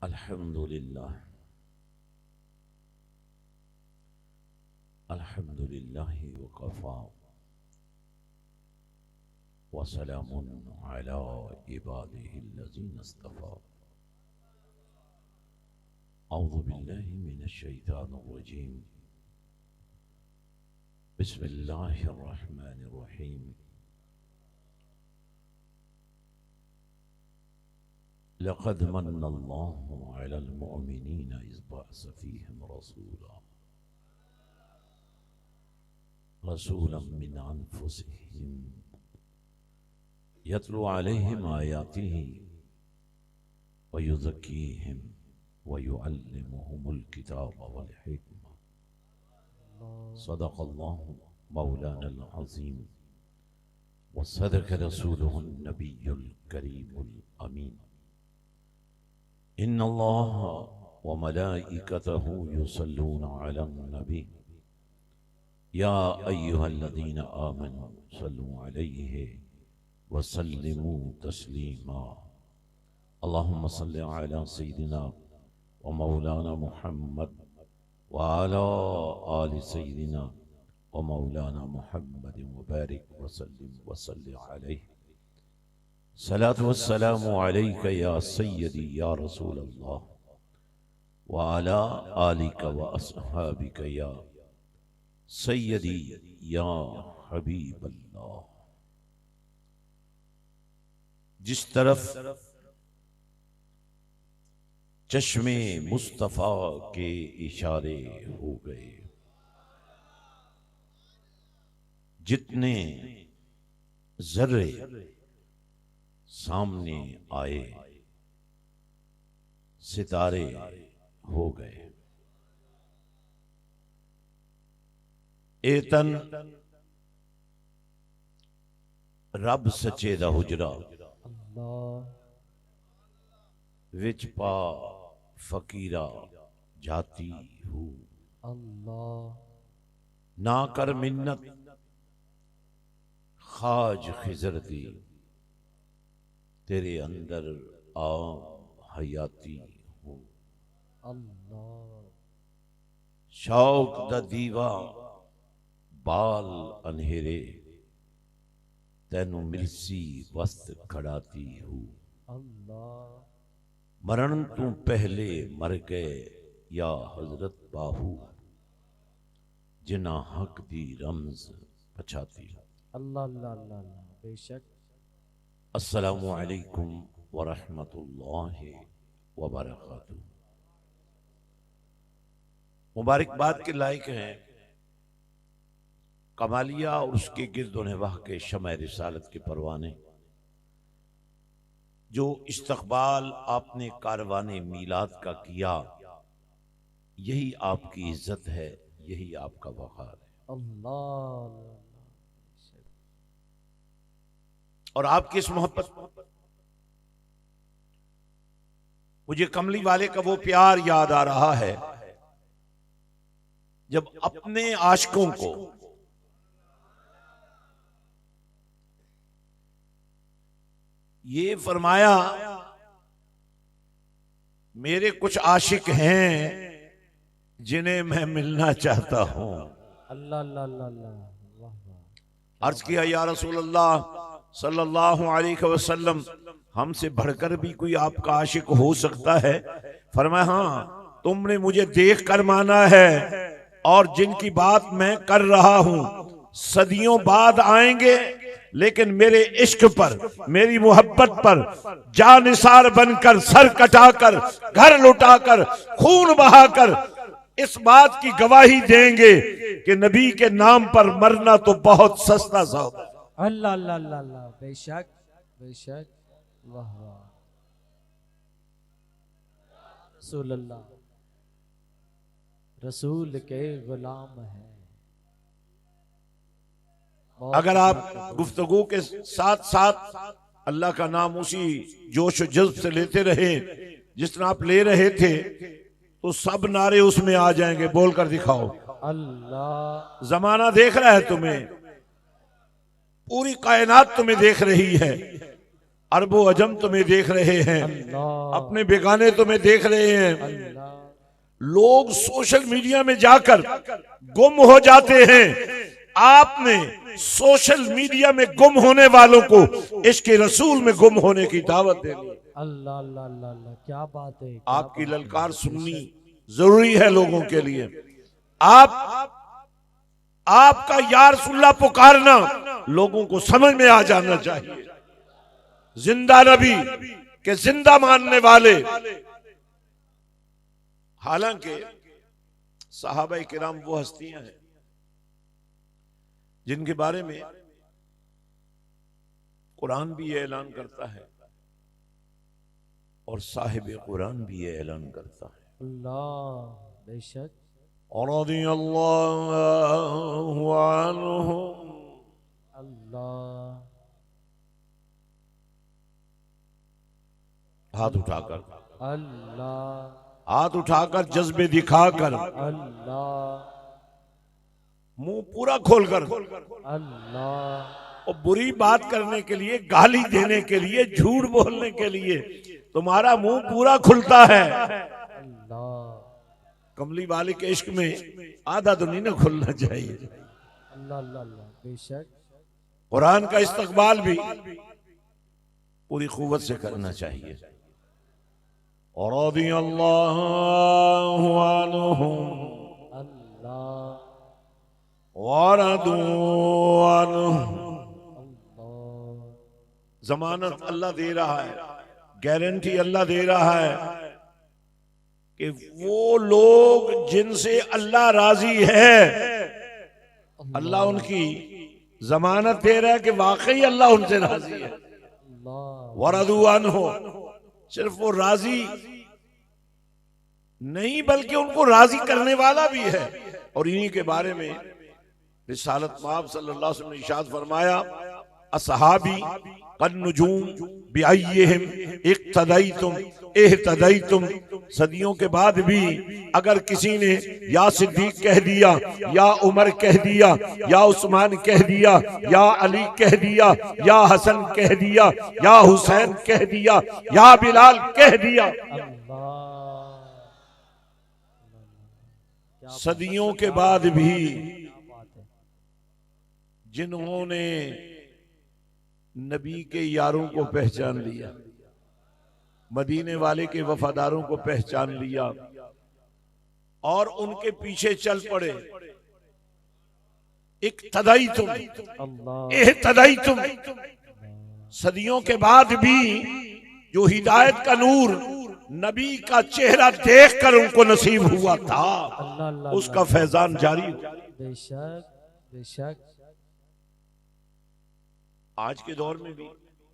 अल्हम्दुलिल्लाह अल्हम्दुलिल्लाहि वकफ़ा व सलामुन अला इबादिहिल्लज़ीना इस्तफ़ा। औज़ु बिल्लाहि मिनश शैतानिर रजीम। बिस्मिल्लाहिर रहमानिर रहीम। लक़द मन्नल्लाहु अलल मुअमिनीना इज़ बअस फ़ीहिम रसूलन मिन अनफुसिहिम यतलू अलैहिम आयातिही व युज़क्कीहिम व युअल्लिमुहुमुल किताब वल हिकमा। सदक़ल्लाहु मौलानल अज़ीम व सदक़ रसूलुहुन नबियुल करीमुल अमीन। इन्नल्लाह व मलाइकतहु युसल्लूना अलन नबी या अय्युहल्लज़ीना आमनू सल्लु अलैहि व सल्लिमू तस्लीमा। अल्लाहुम्मा सल्लि अला सय्यिदिना व मौलाना मुहम्मद व अला आलि सय्यिदिना व मौलाना मुहम्मद व बारिक व सल्लिम व सल्लि अलैहि। सलातु व सलामु अलैका या सय्यदी या रसूल अल्लाह व अला आलिका व अस्हाबिका या सय्यदी या हबीब अल्लाह। जिस तरफ चश्मे मुस्तफ़ा के इशारे हो गए, जितने जर्रे सामने आए सितारे हो गए। एतन रब सच्चे दा हुजरा विच पा फकीरा जाती हूँ। ना कर मिन्नत खाज खिजर दी, तेरे अंदर आ हयाती हूँ। शौक दा दीवा बाल अनहेरे, तैनू मिलसी वस्त खड़ाती हूँ। मरण तू पहले मर गए या हजरत बाहू, जिना हक दी रमज पछाती हूँ। अल्लाह अल्लाह अल्लाह अल्लाह बेशक। अस्सलामु अलैकुम व रहमतुल्लाहि व बरकातुहू। मुबारकबाद के लायक हैं कमालिया और उसके गिरदो निवाह के शमए रिसालत के परवाने, जो इस्तकबाल आपने कारवाने मीलाद का किया। यही आपकी इज्जत है, यही आपका वक़ार है। अल्लाह और आपकी इस मोहब्बत, मुझे कमली वाले का वो प्यार याद आ रहा है जब अपने आशिकों को ये फरमाया, मेरे कुछ आशिक हैं जिन्हें मैं मिलना चाहता हूं। अल्लाह अल्लाह अल्लाह अल्लाह वाह वाह। अर्ज किया, या रसूल अल्लाह सल्लल्लाहु अलैहि वसल्लम, हमसे बढ़कर भी कोई आपका आशिक हो सकता है? फरमाया, हाँ, तुमने मुझे देख कर माना है, और जिनकी बात मैं कर रहा हूं सदियों बाद आएंगे, लेकिन मेरे इश्क पर, मेरी मोहब्बत पर जानिसार बनकर, सर कटाकर, घर लुटाकर, खून बहाकर इस बात की गवाही देंगे कि नबी के नाम पर मरना तो बहुत सस्ता सौदा। अल्लाह अल्लाह अल्लाह अल्लाह बेशक बेशक वाह वाह। रसूल अल्लाह रसूल के गुलाम हैं। अगर आप गुफ्तगू के साथ साथ अल्लाह का नाम उसी जोश जज्ब से लेते रहे जिस तरह आप ले रहे थे, तो सब नारे उसमें आ जाएंगे। बोल कर दिखाओ। अल्लाह जमाना देख रहा है तुम्हें, पूरी कायनात तुम्हें देख रही है। अरबो अजम तुम्हें देख रहे हैं, अल्लाह अपने बेगाने तुम्हें देख रहे हैं। अल्लाह लोग सोशल मीडिया में जाकर गुम हो जाते हैं। आपने सोशल मीडिया में गुम होने वालों को इश्क रसूल में गुम होने की दावत देनी। अल्लाह अल्लाह अल्लाह अल्लाह, क्या बात है, आपकी ललकार सुननी जरूरी है लोगों के लिए। आपका या रसूलल्लाह पुकारना लोगों को समझ में आ जाना चाहिए। जिंदा नबी के जिंदा मानने वाले, हालांकि सहाबा किराम वो हस्तियां हैं जिनके बारे में कुरान भी ये ऐलान करता है और साहिब कुरान भी ये ऐलान करता है। अल्लाह बेशक। रज़ियल्लाहु अन्हुम, अल्लाह हाथ उठाकर, अल्लाह हाथ उठाकर, जज्बे दिखाकर, अल्लाह मुंह पूरा खोलकर, अल्लाह और बुरी बात करने के लिए, गाली देने के लिए, झूठ बोलने के लिए तुम्हारा मुंह पूरा खुलता है। अल्लाह कमली वाले के इश्क में आधा तो नहीं ना खुलना चाहिए। अल्लाह अल्लाह अल्लाह बेशक। कुरान का इस्तकबाल भी पूरी कुव्वत से करना चाहिए। और रज़ियल्लाहु अन्हुम अल्लाह वरदू अन्हु। अल्लाह जमानत अल्लाह दे रहा है, गारंटी अल्लाह दे रहा है कि वो लोग जिनसे अल्लाह राजी है, अल्लाह उनकी जमानत दे रहा है कि वाकई अल्लाह उनसे राजी है। वरदू अन्हु, सिर्फ वो राजी नहीं बल्कि उनको राजी करने वाला भी है। और इन्हीं के बारे में रिसालत माब सल्लल्लाहु अलैहि वसल्लम ने इरशाद फरमाया, असहाबी कन नुजूम बिअय्यिहिम इक्तदैतुम इह्तदैतुम। सदियों के बाद भी अगर किसी ने या सिद्दीक कह दिया, या उमर कह दिया, या उस्मान कह दिया, या अली कह दिया, या हसन कह दिया, या हुसैन कह दिया, या बिलाल कह दिया, सदियों के बाद भी जिन्होंने नबी के यारों को पहचान लिया, मदीने वाले के वफादारों को पहचान लिया और उनके पीछे चल पड़े, इक्तदैतुम इह्तदैतुम। सदियों के बाद भी जो हिदायत का नूर नबी का चेहरा देखकर उनको नसीब हुआ था, उसका फैजान जारी हुआ। बेशक बेशक। आज के दौर में भी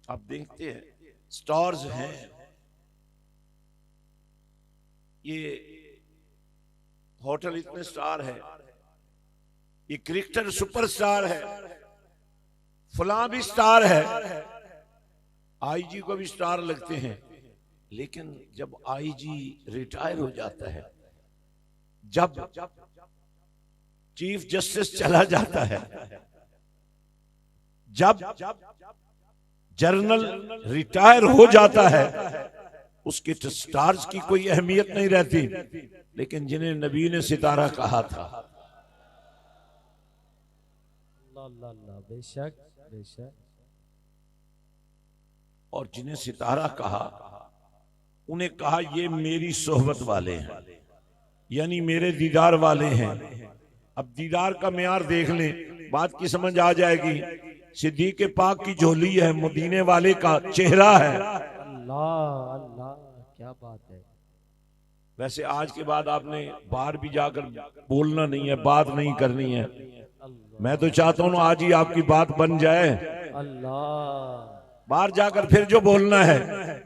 आप देखते हैं स्टार्स हैं, ये होटल इतने स्टार है, ये क्रिकेटर सुपरस्टार है, फलां भी स्टार है, आईजी को भी स्टार लगते हैं। लेकिन जब आईजी रिटायर हो जाता है, जब चीफ जस्टिस चला जाता है, जब जनरल रिटायर हो जाता है, उसके स्टार्स की कोई अहमियत नहीं रहती। लेकिन जिन्हें नबी ने सितारा कहा था, बेशक बेशक, और जिन्हें सितारा कहा उन्हें कहा ये मेरी सोहबत वाले हैं, यानी मेरे दीदार वाले हैं। अब दीदार का मेयार देख लें, बात की समझ आ जाएगी। सिद्दीक पाक की झोली है, मदीने वाले का चेहरा है। अल्लाह अल्लाह, क्या बात है। वैसे आज के बाद आपने बाहर भी जाकर बोलना नहीं है, बात नहीं करनी है। मैं तो चाहता हूँ आज ही आपकी बात बन जाए। अल्लाह, बाहर जाकर फिर जो बोलना है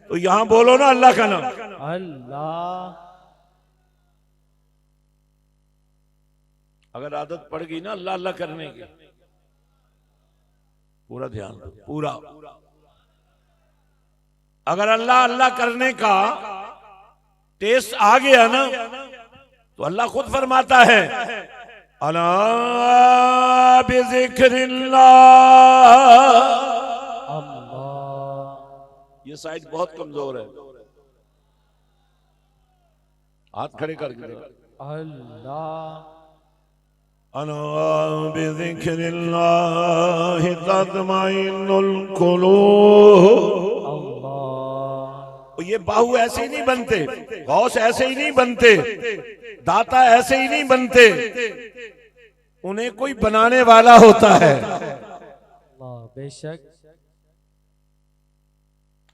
तो यहां बोलो ना अल्लाह का नाम। अल्लाह, अगर आदत पड़ गई ना अल्लाह अल्लाह करने की, पूरा ध्यान दो, पूरा। अगर अल्लाह अल्लाह करने का टेस्ट आ गया ना तो अल्लाह खुद फरमाता है, अला बिज़िक्रिल्लाह ये साइड बहुत कमजोर है, हाथ खड़े करके देखो। अल्लाह अना बिज़िक्रिल्लाहि तत्मइन्नुल कुलूब। अल्लाह ये बाहु ऐसे ही नहीं बनते, गौस ऐसे ही नहीं बनते, दाता ऐसे ही नहीं बनते, उन्हें कोई बनाने वाला होता है। अल्लाह बेशक।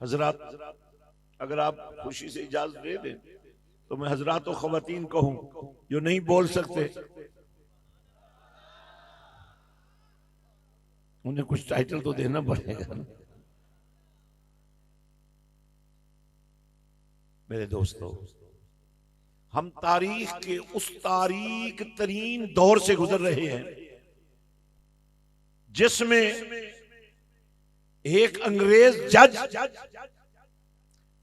हजरात, अगर आप खुशी से इजाजत दे दें तो मैं हजरात और खवातीन कहूं जो नहीं बोल सकते, उन्हें कुछ टाइटल तो देना पड़ेगा। मेरे दोस्तों, हम तारीख के उस तारीख तरीन दौर से गुजर रहे हैं जिसमें एक अंग्रेज जज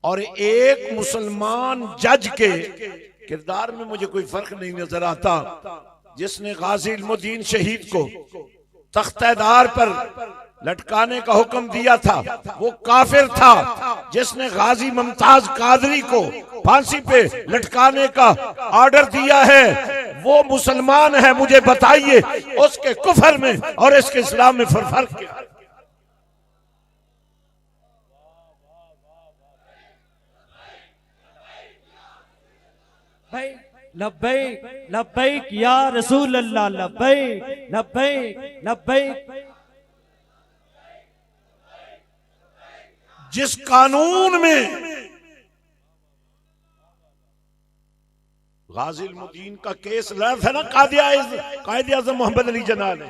और एक मुसलमान जज के किरदार में मुझे कोई फर्क नहीं नजर आता। जिसने गाजी इल्मुद्दीन शहीद को तख्तेदार पर लटकाने का हुक्म दिया था वो काफिर था। जिसने गाजी मुमताज कादरी को फांसी पे लटकाने का ऑर्डर दिया है वो मुसलमान है। मुझे बताइए उसके कुफर में और इसके इस्लाम में फर्क क्या है? लब्बैक लब्बैक या रसूल अल्लाह, लब्बैक लब्बैक लब्बैक। जिस कानून में गाजी इल्मुद्दीन का केस लड़ा था ना कायदे आज़म मोहम्मद अली जिन्ना ने,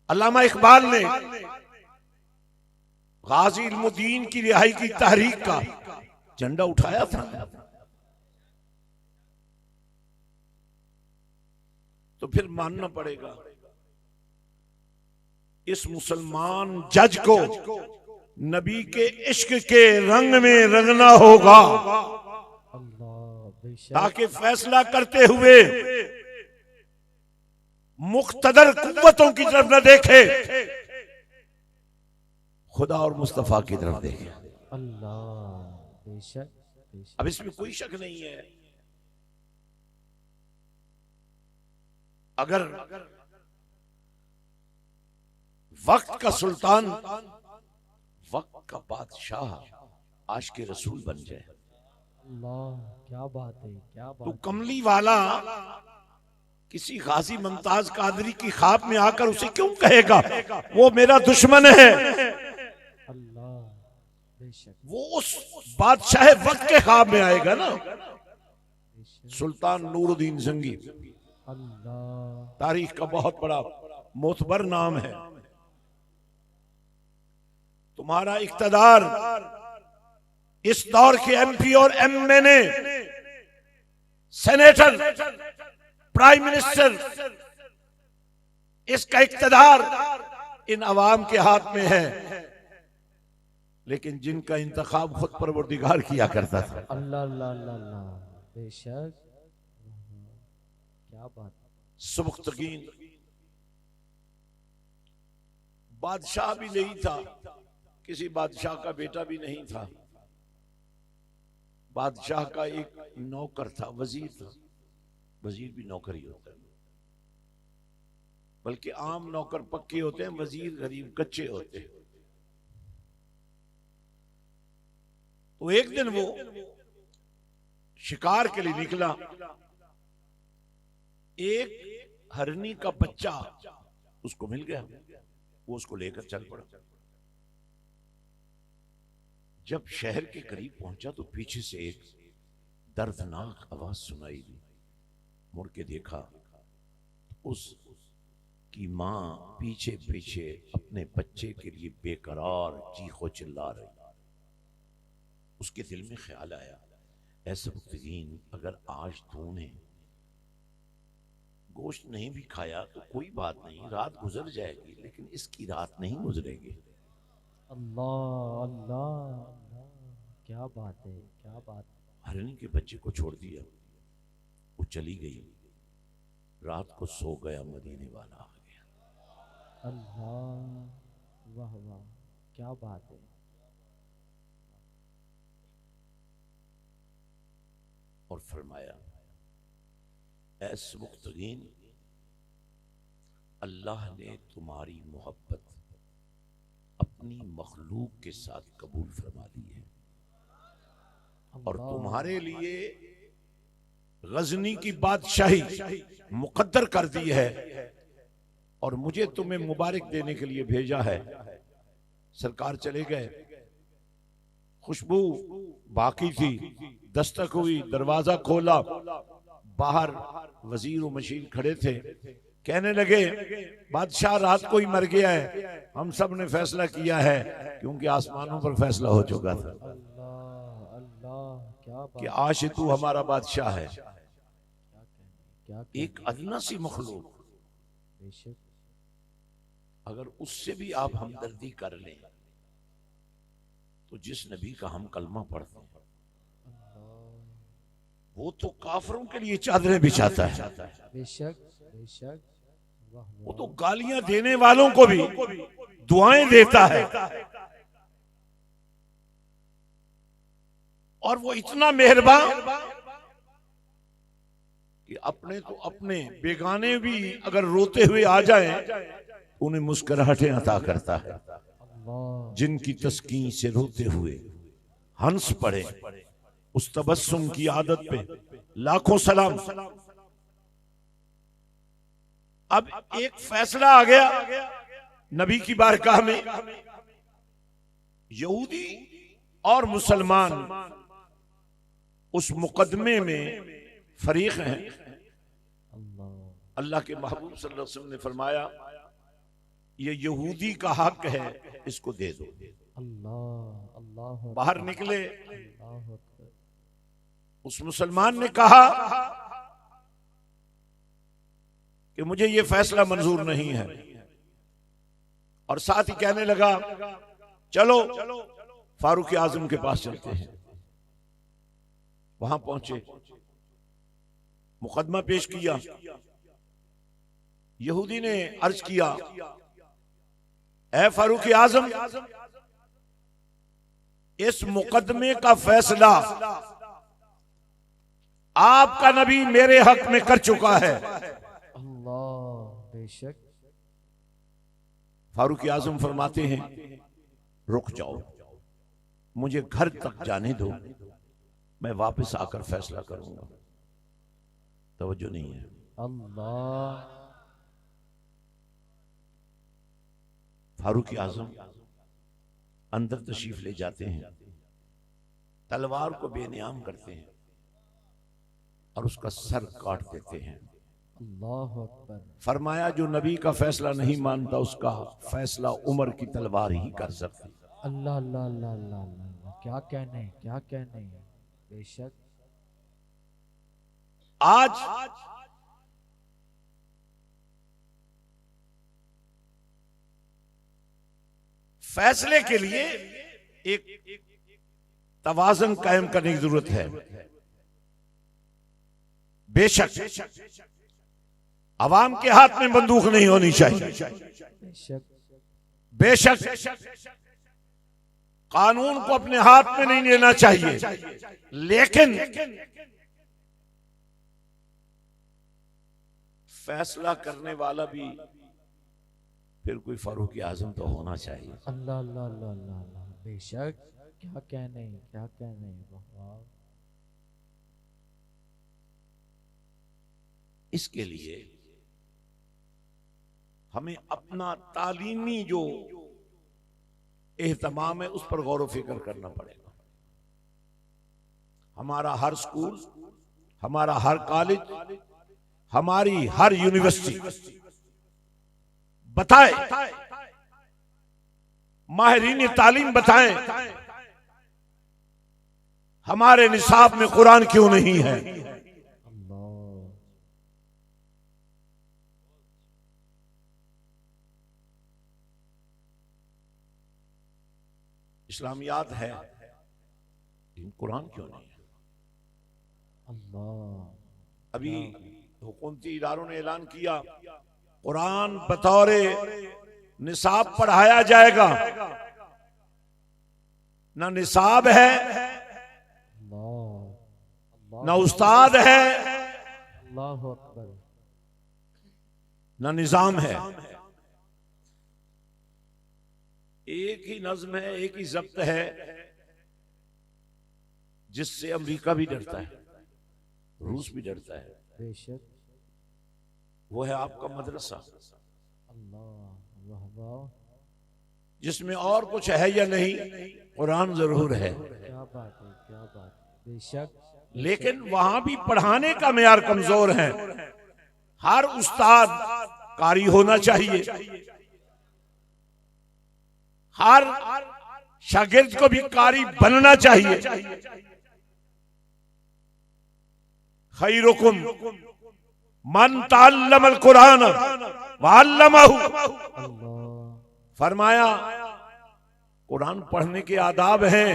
अल्लामा इकबाल ने गाजी इल्मुद्दीन की रिहाई की तहरीक का झंडा उठाया था। तो फिर मानना पड़ेगा इस मुसलमान जज को नबी के इश्क के रंग में रंगना होगा ताकि फैसला करते हुए मुख्तदर कुव्वतों की तरफ न देखे, खुदा और मुस्तफा की तरफ देखे। अल्लाह बेशक बेशक। अब इसमें कोई शक नहीं है, अगर वक्त का सुल्तान, वक्त का बादशाह आशिक़े रसूल बन जाए, अल्लाह क्या बात है, क्या बात। तो कमली वाला किसी गाजी मुमताज कादरी की ख्वाब में आकर उसे क्यों कहेगा वो मेरा दुश्मन है? अल्लाह बेशक। वो उस बादशाह वक्त के ख्वाब में आएगा ना। सुल्तान नूरुद्दीन जंगी अल्लाह तारीख का बहुत बड़ा मोतबर नाम है। तुम्हारा इख्तदार इस दौर के एमपी और एमएनए, सेनेटर, प्राइम मिनिस्टर, इसका इख्तदार इन अवाम के हाथ में है, लेकिन जिनका इंतखाब खुद परवरदिगार किया करता था। अल्लाह अल्लाह अल्लाह अल्लाह बेशक। क्या बात। सुबुख्तगीन बादशाह भी नहीं था, किसी बादशाह का बेटा भी नहीं था। बादशाह का एक नौकर था, वजीर था। वजीर भी नौकर ही होता है, बल्कि आम नौकर पक्के होते हैं, वजीर गरीब कच्चे होते हैं। तो एक दिन वो शिकार के लिए निकला, एक हरनी का बच्चा उसको मिल गया, वो उसको लेकर चल पड़ा। जब शहर के करीब पहुंचा तो पीछे से एक दर्दनाक आवाज सुनाई दी। मुड़ के देखा, उस की मां पीछे पीछे अपने बच्चे के लिए बेकरार चीखो चिल्ला रही। उसके दिल में ख्याल आया, ऐसा मुफ्तगीन अगर आज तूने गोश्त नहीं भी खाया तो कोई बात नहीं, रात गुजर जाएगी, लेकिन इसकी रात नहीं गुजरेगी। अल्लाह अल्लाह अल्लाह क्या बात है, क्या बात। हरनी के बच्चे को छोड़ दिया, वो चली गई। रात को सो गया, मदीने वाला आ गया। अल्लाह, वाह वाह, क्या बात है। और फरमाया, ऐ सुबुक्तगीन, अल्लाह ने तुम्हारी मोहब्बत अपनी मखलूक के साथ कबूल फरमा ली है और अल्लाह, तुम्हारे लिए गजनी की बादशाही मुकद्दर कर दी है और मुझे तुम्हें मुबारक देने के लिए भेजा है। सरकार चले गए, खुशबू बाकी थी, दस्तक हुई, दरवाजा खोला, बाहर वजीर और मशीन खड़े थे। कहने लगे, बादशाह रात को ही मर गया है, हम सब ने फैसला किया है, क्योंकि आसमानों पर फैसला हो चुका था अल्लाह, अल्लाह, क्या बात कि है। आज तू हमारा बादशाह है। क्या एक अदना सी मखलूक, बेशक, अगर उससे भी आप हमदर्दी कर लें तो जिस नबी का हम कलमा पढ़ते हैं वो तो काफरों के लिए चादरें बिछाता है, बेशक, बेशक, वाह वो वाह, तो गालियां देने वालों को भी दुआएं देता है। और वो इतना मेहरबान कि अपने तो अपने, बेगाने भी अगर रोते हुए आ जाएं उन्हें मुस्कुराहटें अता करता है। अल्लाह, जिनकी तस्कीन से रोते हुए हंस पड़े, उस तबस्सुम की आदत पे लाखों सलाम। अब एक फैसला आ गया नबी की बारगाह में, यहूदी और मुसलमान उस मुकदमे में फरीक हैं। अल्लाह, अल्लाह के महबूब सल्लल्लाहु अलैहि वसल्लम ने फरमाया, ये यहूदी का हक है, इसको दे दो। अल्लाह, अल्लाह, बाहर निकले, अल्लाह अकबर, उस मुसलमान ने कहा कि मुझे ये फैसला मंजूर नहीं है, और साथ ही कहने लगा, चलो फारूक आजम के पास चलते हैं। वहां पहुंचे, मुकदमा पेश किया। यहूदी ने अर्ज किया, ऐ फारूक आजम, इस मुकदमे का फैसला आपका नबी मेरे हक में कर चुका है। अल्लाह, बेशक, फारूक आजम फरमाते हैं, रुक जाओ, मुझे घर तक जाने दो, मैं वापस आकर फैसला करूंगा। तवज्जो नहीं है। अल्लाह, फारूक आजम अंदर तशरीफ ले जाते हैं, तलवार को बेनियाम करते हैं और उसका सर काट देते हैं। अल्लाह अकबर, फरमाया, जो नबी का फैसला नहीं मानता उसका फैसला उमर की तलवार ही कर सकती। अल्लाह, अल्लाह, अल्लाह, अल्लाह, अल्लाह, क्या कहने, क्या कहने, बेशक, आज फैसले के लिए एक तवाज़ुन कायम करने की जरूरत है। बेशक अवाम के हाथ में बंदूक नहीं होनी चाहिए, बेशक, बेशक कानून को अपने हाथ में नहीं लेना चाहिए, लेकिन फैसला करने वाला भी फिर कोई फारूक आजम तो होना चाहिए। अल्लाह, अल्लाह, अल्लाह, अल्लाह, अल्लाह, बेशक, क्या कहने, क्या कहने, वाह वाह, इसके लिए हमें अपना तालीमी जो एहतमाम है उस पर गौर व फिक्र करना पड़ेगा। हमारा हर स्कूल, हमारा हर कॉलेज, हमारी हर यूनिवर्सिटी बताए, माहिरीन तालीम बताएं, हमारे निसाब में कुरान क्यों नहीं है। अल्लाह, इस्लामियात है लेकिन कुरान क्यों नहीं है। अल्लाह, अभी हुकूमती इदारों ने ऐलान किया, कुरान बतौर निसाब पढ़ाया जाएगा, ना निसाब है, ना उस्ताद है, अल्लाहु अकबर, ना निजाम है। एक ही नज्म है, एक ही जब्त है, जिससे अमेरिका भी डरता है, रूस भी डरता है। बेशक। वो है आपका मदरसा, अल्लाह, वाह वाह, जिसमें और कुछ है या नहीं, कुरान जरूर है, क्या बात है, क्या बात है। बेशक। लेकिन वहां भी पढ़ाने का मेयार कमजोर है। हर उस्ताद कारी होना चाहिए, हर शागिर्द को भी कारी बनना चाहिए। खैरुकुम मन तअल्लमल कुरान व अल्लमहु। फरमाया कुरान पढ़ने के आदाब हैं।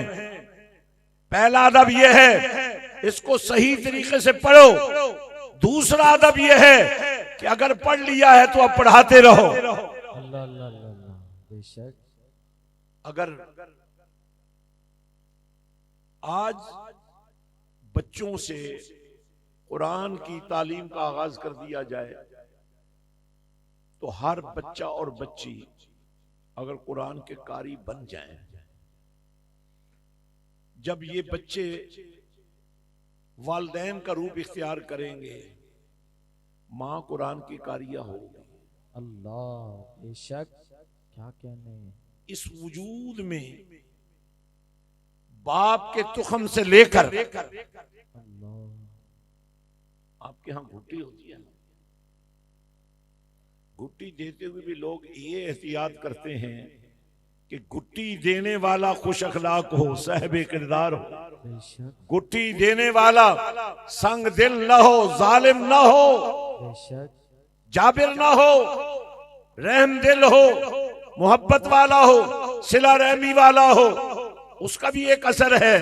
पहला अदब यह है इसको सही तरीके से पढ़ो। दूसरा अदब यह है कि अगर पढ़ लिया है तो अब पढ़ाते रहो। अल्लाह अल्लाह अल्लाह, बेशक। अगर आज बच्चों से कुरान की तालीम का आगाज कर दिया जाए तो हर बच्चा और बच्ची अगर कुरान के कारी बन जाएं, जब ये बच्चे वालिदैन का रूप इख्तियार करेंगे, मां कुरान की कारिया होगी। अल्लाह, बेशक, क्या कहने। इस वजूद में बाप के तुखम से लेकर, अल्लाह, आपके यहां घुट्टी होती है ना, घुट्टी देते हुए भी लोग ये एहतियात करते हैं कि गुट्टी देने वाला खुश अखलाक हो, साहिब किरदार हो। बेशक, गुट्टी देने वाला संग दिल न हो, जालिम न हो, बेशक, जाबिर न हो, रहम दिल हो, मोहब्बत वाला हो, सिला रहमी वाला हो, उसका भी एक असर है।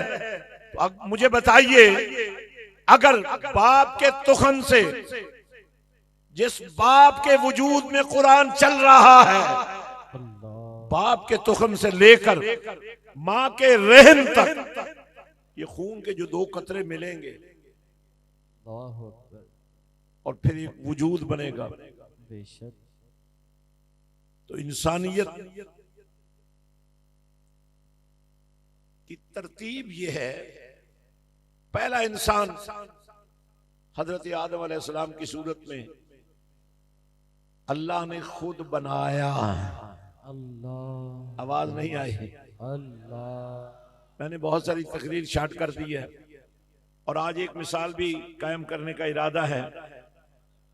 तो अब मुझे बताइए, अगर बाप के तुखन से, जिस बाप के वजूद में कुरान चल रहा है, अल्लाह, बाप के तुखम से लेकर मां के रहम तक, ये खून के जो 2 कतरे मिलेंगे अल्लाहु अकबर, और फिर एक वजूद बनेगा। बेशक, तो इंसानियत की तरतीब ये है, पहला इंसान हजरत आदम अलैहिस्सलाम की सूरत में अल्लाह ने खुद बनाया। अल्लाह, आवाज नहीं आई। अल्लाह, मैंने बहुत सारी तकरीर शार्ट कर दी है और आज एक मिसाल भी कायम करने का इरादा है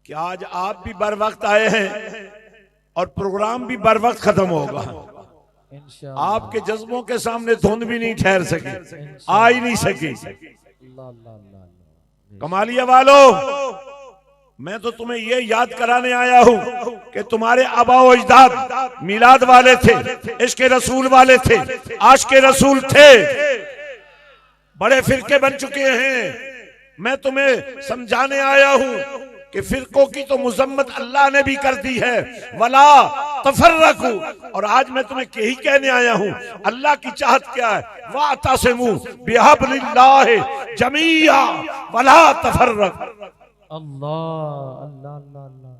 कि आज आप भी बर वक्त आए हैं और प्रोग्राम भी बर वक्त खत्म होगा। इंशाअल्लाह, आपके जज्बों के सामने धुंध भी नहीं ठहर सकी, आ ही नहीं सकी। अल्लाह अल्लाह अल्लाह, कमालिया वालों, मैं तो तुम्हें ये याद कराने आया हूं कि तुम्हारे आबा व अजदाद मिलाद वाले थे, इश्क रसूल वाले थे, आशिक रसूल थे, बड़े फिरके बन चुके हैं। मैं तुम्हें समझाने आया हूं कि फिरकों की तो मुजम्मत अल्लाह ने भी कर दी है, वला तफर्रकू। और आज मैं तुम्हें यही कहने आया हूं, अल्लाह की चाहत क्या है, वातसिमू बिहब्लिल्लाहि जमीआ वला तफर्रकू। अल्लाह अल्लाह अल्लाह अल्लाह,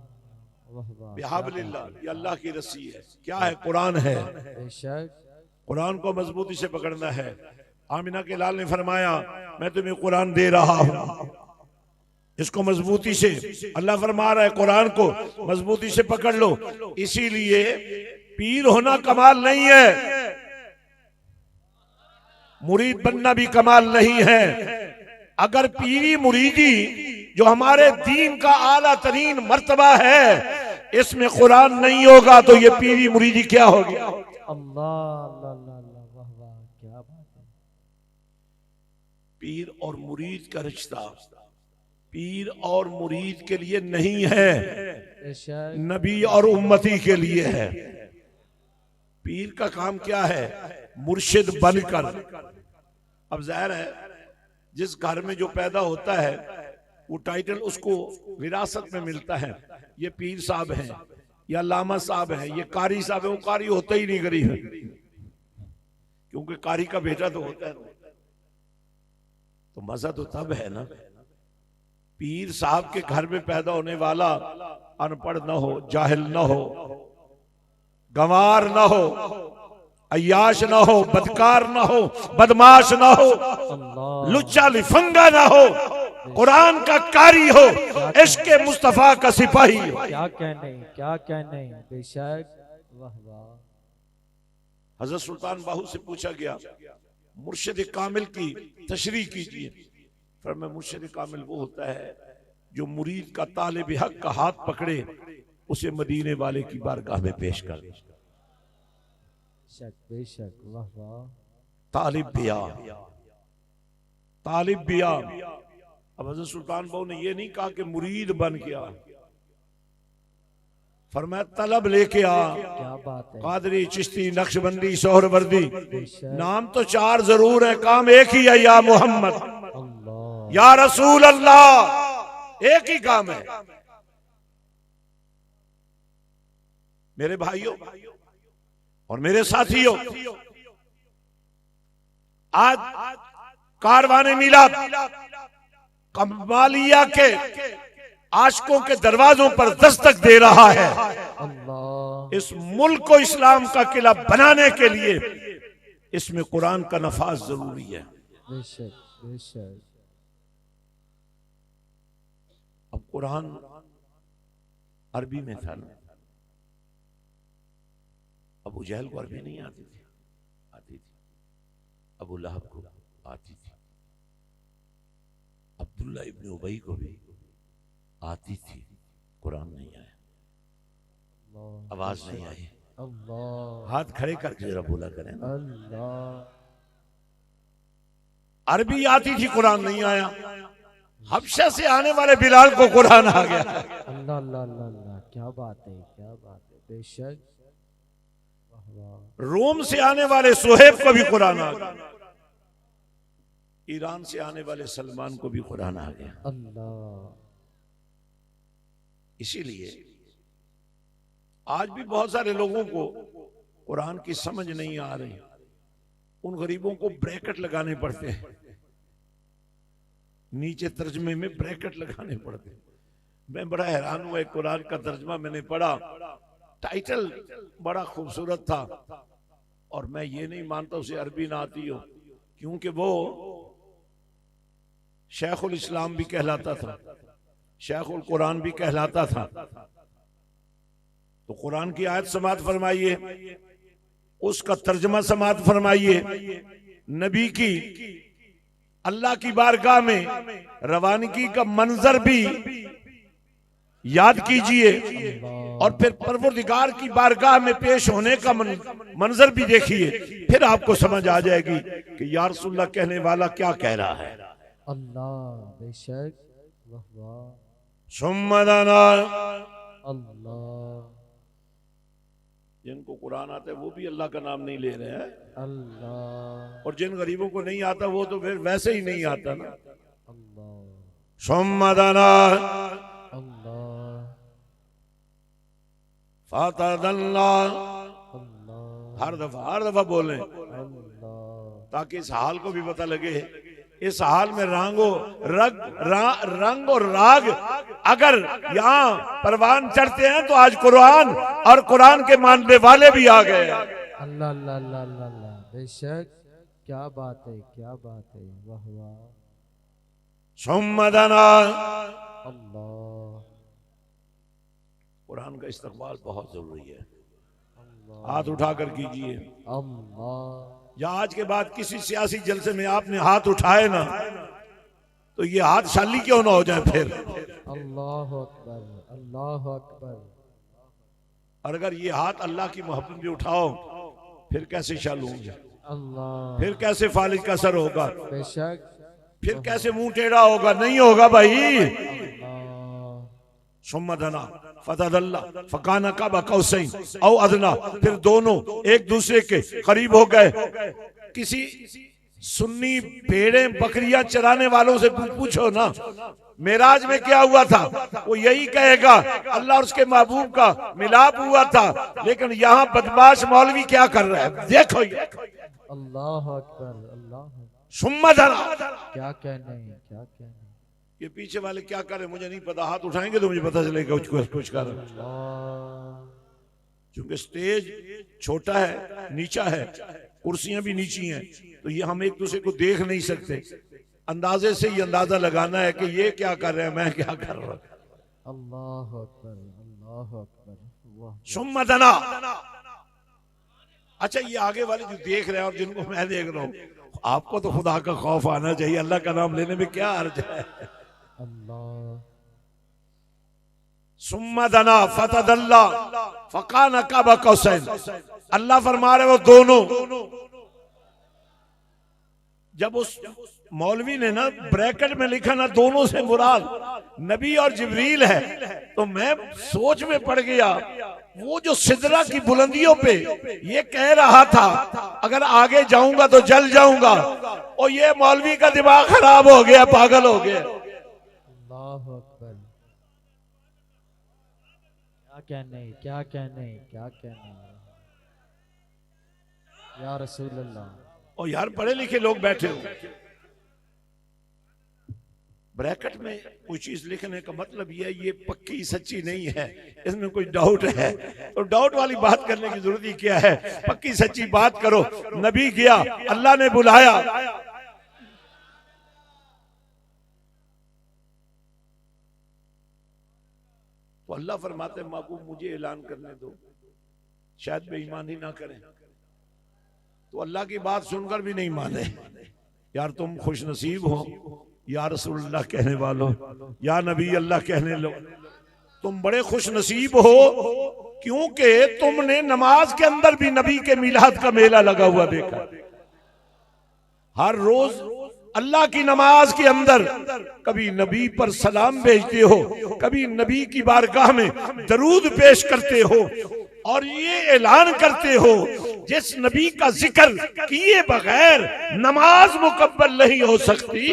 वाह वाह, बिहब्लिल्लाह, ये अल्लाह की रस्सी है। क्या है? कुरान है। बेशक, कुरान को मजबूती से पकड़ना है। आमिना के लाल ने फरमाया, मैं तुम्हें कुरान दे रहा हूं, इसको मजबूती से, अल्लाह फरमा रहा है कुरान को मजबूती से पकड़ लो। इसीलिए पीर होना कमाल नहीं है, मुरीद बनना भी कमाल नहीं है। अगर पीरी मुरीदी जो हमारे दीन का आला तरीन मर्तबा है, इसमें कुरान नहीं होगा तो ये पीरी मुरीदी क्या होगी? अल्लाह अल्लाह अल्लाह अल्लाह, वाह वाह, क्या बात है। पीर और मुरीद का रिश्ता पीर और मुरीद के लिए नहीं है, बेशक, नबी और उम्मती के लिए है। पीर का काम क्या है? मुर्शिद बनकर। अब जाहिर है जिस घर में जो पैदा होता है वो टाइटल उसको विरासत में मिलता है, ये पीर साहब हैं, या लामा साहब है, ये कारी साहब है, वो कारी होता ही नहीं गरीब है, क्योंकि कारी का बेटा तो होता है। तो मजा तो तब है ना, पीर साहब के घर में पैदा होने वाला अनपढ़ न हो, जाहिल न हो, गंवार न हो, अय्याश न हो, बदकार न हो, बदमाश न हो, अल्लाह लुच्चा लिफंगा न हो, कुरान का कारी हो, इश्क मुस्तफा का सिपाही हो। क्या कहने, क्या कहने, बेशक। वाह वाह। हजरत सुल्तान बाहू से पूछा गया, मुर्शिद कामिल की तशरीह कीजिए। फरमाया मुर्शिद कामिल वो होता है जो मुरीद का तालिब हक का हाथ पकड़े, उसे मदीने वाले की बारगाह में पेश कर दे। बेशक बेशक। वाह वाह। तालिब बिया, तालिब बिया। अब हजरत सुल्तान बाहू ने ये नहीं कहा कि मुरीद बन गया, फरमाया तलब लेके आ। क्या बात है। कादरी, चिश्ती, नक्शबंदी, सोहरवर्दी, बेशक। नाम तो चार जरूर है, काम एक ही है, या मोहम्मद, अल्लाह या रसूल अल्लाह, एक ही काम है। मेरे भाइयों और मेरे साथियों, आज कारवाने मिलाद कमालिया के आशिकों के दरवाजों पर दस्तक दे रहा है। अल्लाह। इस मुल्क को इस्लाम का किला बनाने के लिए इसमें कुरान का नफाज जरूरी है। बेशक बेशक। अब कुरान अरबी में था ना, अबू जहल को अरबी नहीं आती थी, आती थी। अबू लहब को आती थी, अब्दुल्ला इब्न उबई को भी आती थी। कुरान नहीं आया, आवाज नहीं आई। अल्लाह। हाथ खड़े करके जरा बोला करें ना। अल्लाह। अरबी आती थी, कुरान नहीं आया। हबशा से आने वाले बिलाल को कुरान आ गया। अल्लाह अल्लाह अल्लाह अल्लाह। क्या बात है, क्या बात है। बेशक। वाह वाह। रोम से आने वाले सुहेब को भी कुरान आ गया। ईरान से आने वाले सलमान को भी कुरान आ गया। अल्लाह। इसीलिए आज भी बहुत सारे लोगों को कुरान की समझ नहीं आ रही। उन गरीबों को ब्रैकेट लगाने पड़ते हैं, नीचे तर्जमे में ब्रैकेट लगाने पड़ते हैं। मैं बड़ा हैरान हुआ, एक कुरान का तर्जमा मैंने पढ़ा, टाइटल बड़ा खूबसूरत था, और मैं ये नहीं मानता उसे अरबी ना आती हो, क्योंकि वो शेखुल इस्लाम भी कहलाता था, शेखुल कुरान भी कहलाता था। तो कुरान की आयत समात फरमाइए, उसका तर्जमा समात फरमाइए, नबी की अल्लाह की बारगाह में रवानगी का मंजर भी याद कीजिए, और फिर परवरदिगार की बारगाह में पेश होने का मंजर भी देखिए। फिर आपको समझ आ जाएगी कि या रसूलुल्लाह कहने वाला क्या कह रहा है। अल्लाह। बेशक। वाह वाह। सुम्मदना, अल्लाह। जिनको कुरान आता है वो भी अल्लाह का नाम नहीं ले रहे हैं, अल्लाह। और जिन गरीबों को नहीं आता वो तो फिर वैसे ही नहीं आता ना। अल्लाह। सुम्मदना अल्लाह। फातदल्ला, अल्लाह। हर दफा बोलें, अल्लाह। ताकि इस हाल को भी पता लगे। इस हाल में रंग और राग अगर यहाँ परवान चढ़ते हैं तो आज कुरान और कुरान के मानने वाले भी आ गए। अल्लाह अल्लाह अल्लाह अल्लाह अल्लाह। बेशक। क्या बात है, क्या बात है। वाह वाह। सुम्मदना, अल्लाह। कुरान का इस्तकबाल बहुत जरूरी है। अल्लाह। हाथ उठाकर कीजिए। अल्लाह। या आज के बाद किसी सियासी जलसे में आपने हाथ उठाए ना, तो ये हाथ शाली क्यों ना हो जाए फिर। अल्लाह अकबर, अल्लाह अकबर। और अगर ये हाथ अल्लाह की मोहब्बत में उठाओ, फिर कैसे शालू होंगे, अल्लाह। फिर कैसे फालिज का सर होगा, बेशक। फिर कैसे मुंह टेढ़ा होगा, नहीं होगा भाई। अल्लाह। सुम्मदना फतदल्ला फकाना काबा कौसैन औ अदना, फिर दोनों एक दूसरे के करीब हो गए। किसी सुन्नी भेड़ें बकरियां चराने वालों से पूछो ना, मेराज में क्या हुआ था, वो यही कहेगा अल्लाह और उसके महबूब का मिलाप हुआ था। लेकिन यहाँ बदमाश मौलवी क्या कर रहा है, देखो ये। अल्लाह अकबर, अल्लाह सुम्मा धरा, क्या कहने, क्या कहने। ये पीछे वाले क्या कर रहे हैं मुझे नहीं पता, हाथ उठाएंगे तो मुझे पता चलेगा कुछ कर रहे हैं। चूंकि स्टेज छोटा है, नीचा है, कुर्सियां भी नीची हैं, तो ये हम एक दूसरे को देख नहीं सकते। अंदाजे से ये अंदाजा लगाना है कि ये क्या कर रहे हैं, मैं क्या कर रहा हूं। अल्लाह अकबर, अल्लाह अकबर, वाह। सुम्मा दना। अच्छा, ये आगे वाले जो देख रहे हैं और जिनको मैं देख रहा हूं, आपको तो खुदा का खौफ आना चाहिए। अल्लाह का नाम लेने में क्या अर्ज है। अल्लाह। सुम्मा दना फतदल्ला फकाना काबा कौसैन। अल्लाह फरमा रहे वो दोनों, जब उस मौलवी ने ना ब्रैकेट में लिखा ना दोनों से मुराद नबी और जिब्रील है, तो मैं सोच में पड़ गया। वो जो सिदरा की बुलंदियों पे ये कह रहा था अगर आगे जाऊंगा तो जल जाऊंगा, और ये मौलवी का दिमाग खराब हो गया, पागल हो गया। अल्लाह अकबर, क्या कहने, क्या कहने, क्या कहने, या रसूल अल्लाह। और यार पढ़े लिखे लोग बैठे हो, ब्रैकेट में कोई चीज लिखने का मतलब ये पक्की सच्ची नहीं है, इसमें कोई डाउट है, तो डाउट वाली बात करने की जरूरत ही क्या है। पक्की सच्ची बात करो। नबी गया, अल्लाह ने बुलाया, तो अल्लाह फरमाते महबूब मुझे ऐलान करने दो, शायद बेईमानी ना करें। तो अल्लाह की बात सुनकर भी नहीं माने। यार तुम खुश नसीब हो, या रसूल अल्लाह कहने वालों, या नबी अल्लाह कहने लो, तुम बड़े खुश नसीब हो, क्योंकि तुमने नमाज के अंदर भी नबी के मिलाद का मेला लगा हुआ देखा। हर रोज अल्लाह की नमाज के अंदर कभी नबी पर सलाम भेजते हो, कभी नबी की बारगाह में दरूद पेश करते हो, और ये ऐलान करते हो जिस नबी का जिक्र किए बगैर नमाज मुकब्बल नहीं हो सकती।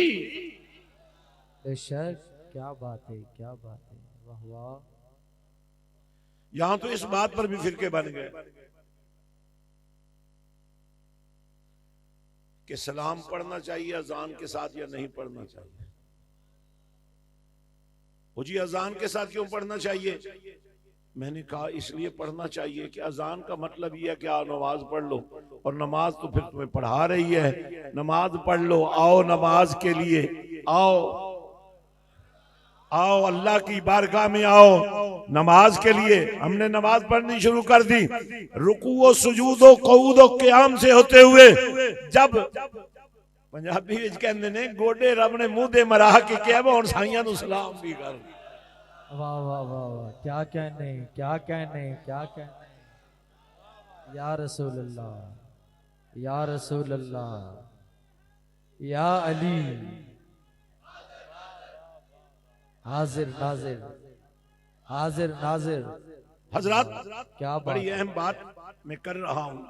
बेशक, क्या बात है, क्या बात है, वाह वाह। यहां तो इस बात पर भी फिरके बन गए कि सलाम पढ़ना चाहिए अजान के साथ या नहीं पढ़ना चाहिए। वो जी अजान के साथ क्यों पढ़ना चाहिए? मैंने कहा इसलिए पढ़ना चाहिए कि अजान का मतलब यह है कि आओ नमाज पढ़ लो, और नमाज तो फिर तुम्हें पढ़ा रही है, नमाज पढ़ लो, आओ नमाज के लिए, आओ आओ अल्लाह की बारगाह में आओ नमाज के लिए। हमने नमाज पढ़नी शुरू कर दी, रुकू सुजूदो कऊदो क़याम से होते हुए, जब पंजाबी विच कहंदे ने गोडे रब ने मुंह दे मरा के क्या और साइयां नु सलाम भी कर। वाह वाह वाह वाह, क्या कहने, क्या कहने, क्या कहने। या रसूल अल्लाह, या रसूल अल्लाह, या अली, हाजिर नाजिर, हाजिर नाजिर। हजरत क्या बात, बड़ी अहम बात मैं कर रहा हूं।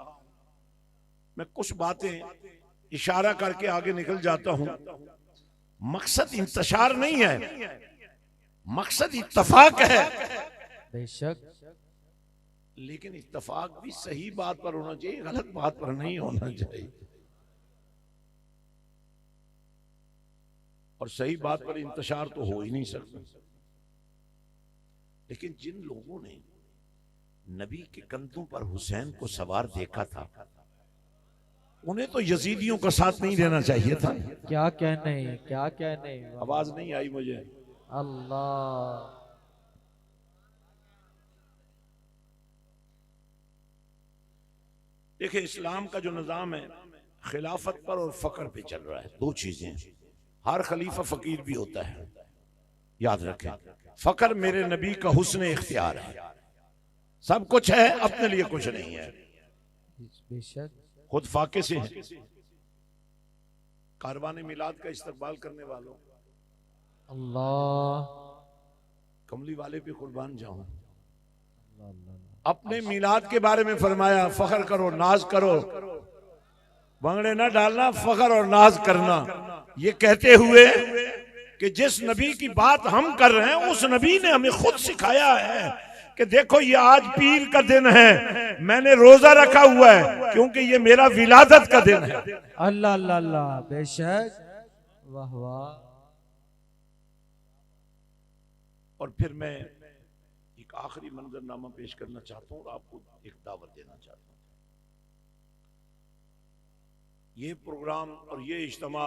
मैं कुछ बातें इशारा करके आगे निकल जाता हूं। मकसद इंतशार नहीं है, मकसद इत्तफाक है। बेशक, लेकिन इत्तफाक भी सही बात पर होना चाहिए, गलत बात पर नहीं होना चाहिए। और सही बात पर इंतशार तो हो ही नहीं सकता। लेकिन जिन लोगों ने नबी के कंधों पर हुसैन को सवार देखा था, उन्हें तो यजीदियों का साथ नहीं देना चाहिए था। क्या कहने, क्या कहने। आवाज नहीं आई मुझे। अल्लाह। देखिए इस्लाम का जो निजाम है खिलाफत पर और फकर पे चल रहा है। दो चीजें, हर खलीफा फकीर भी होता है, याद रखें। फकर मेरे नबी का हुस्न इख्तियार है, सब कुछ है, अपने लिए कुछ नहीं है। बेशक, खुद फाके से है। कारवाने मिलाद का इस्तकबाल करने वालों, अल्लाह, कमली वाले पे कुर्बान जाऊं। अल्लाह, अपने मिलाद के बारे में फरमाया फख्र करो, नाज करो, बांगड़े ना डालना, फखर और नाज करना, ये कहते हुए कि जिस नबी की बात हम कर रहे हैं उस नबी ने हमें खुद सिखाया है कि देखो ये आज पीर का दिन है, मैंने रोजा रखा हुआ है क्योंकि ये मेरा विलादत का दिन है। अल्लाह अल्लाह अल्लाह, बेशक, वाह वाह। और फिर मैं एक आखिरी मंजरनामा पेश करना चाहता हूँ और आपको एक दावत देना चाहता हूँ। ये प्रोग्राम और ये इज्तिमा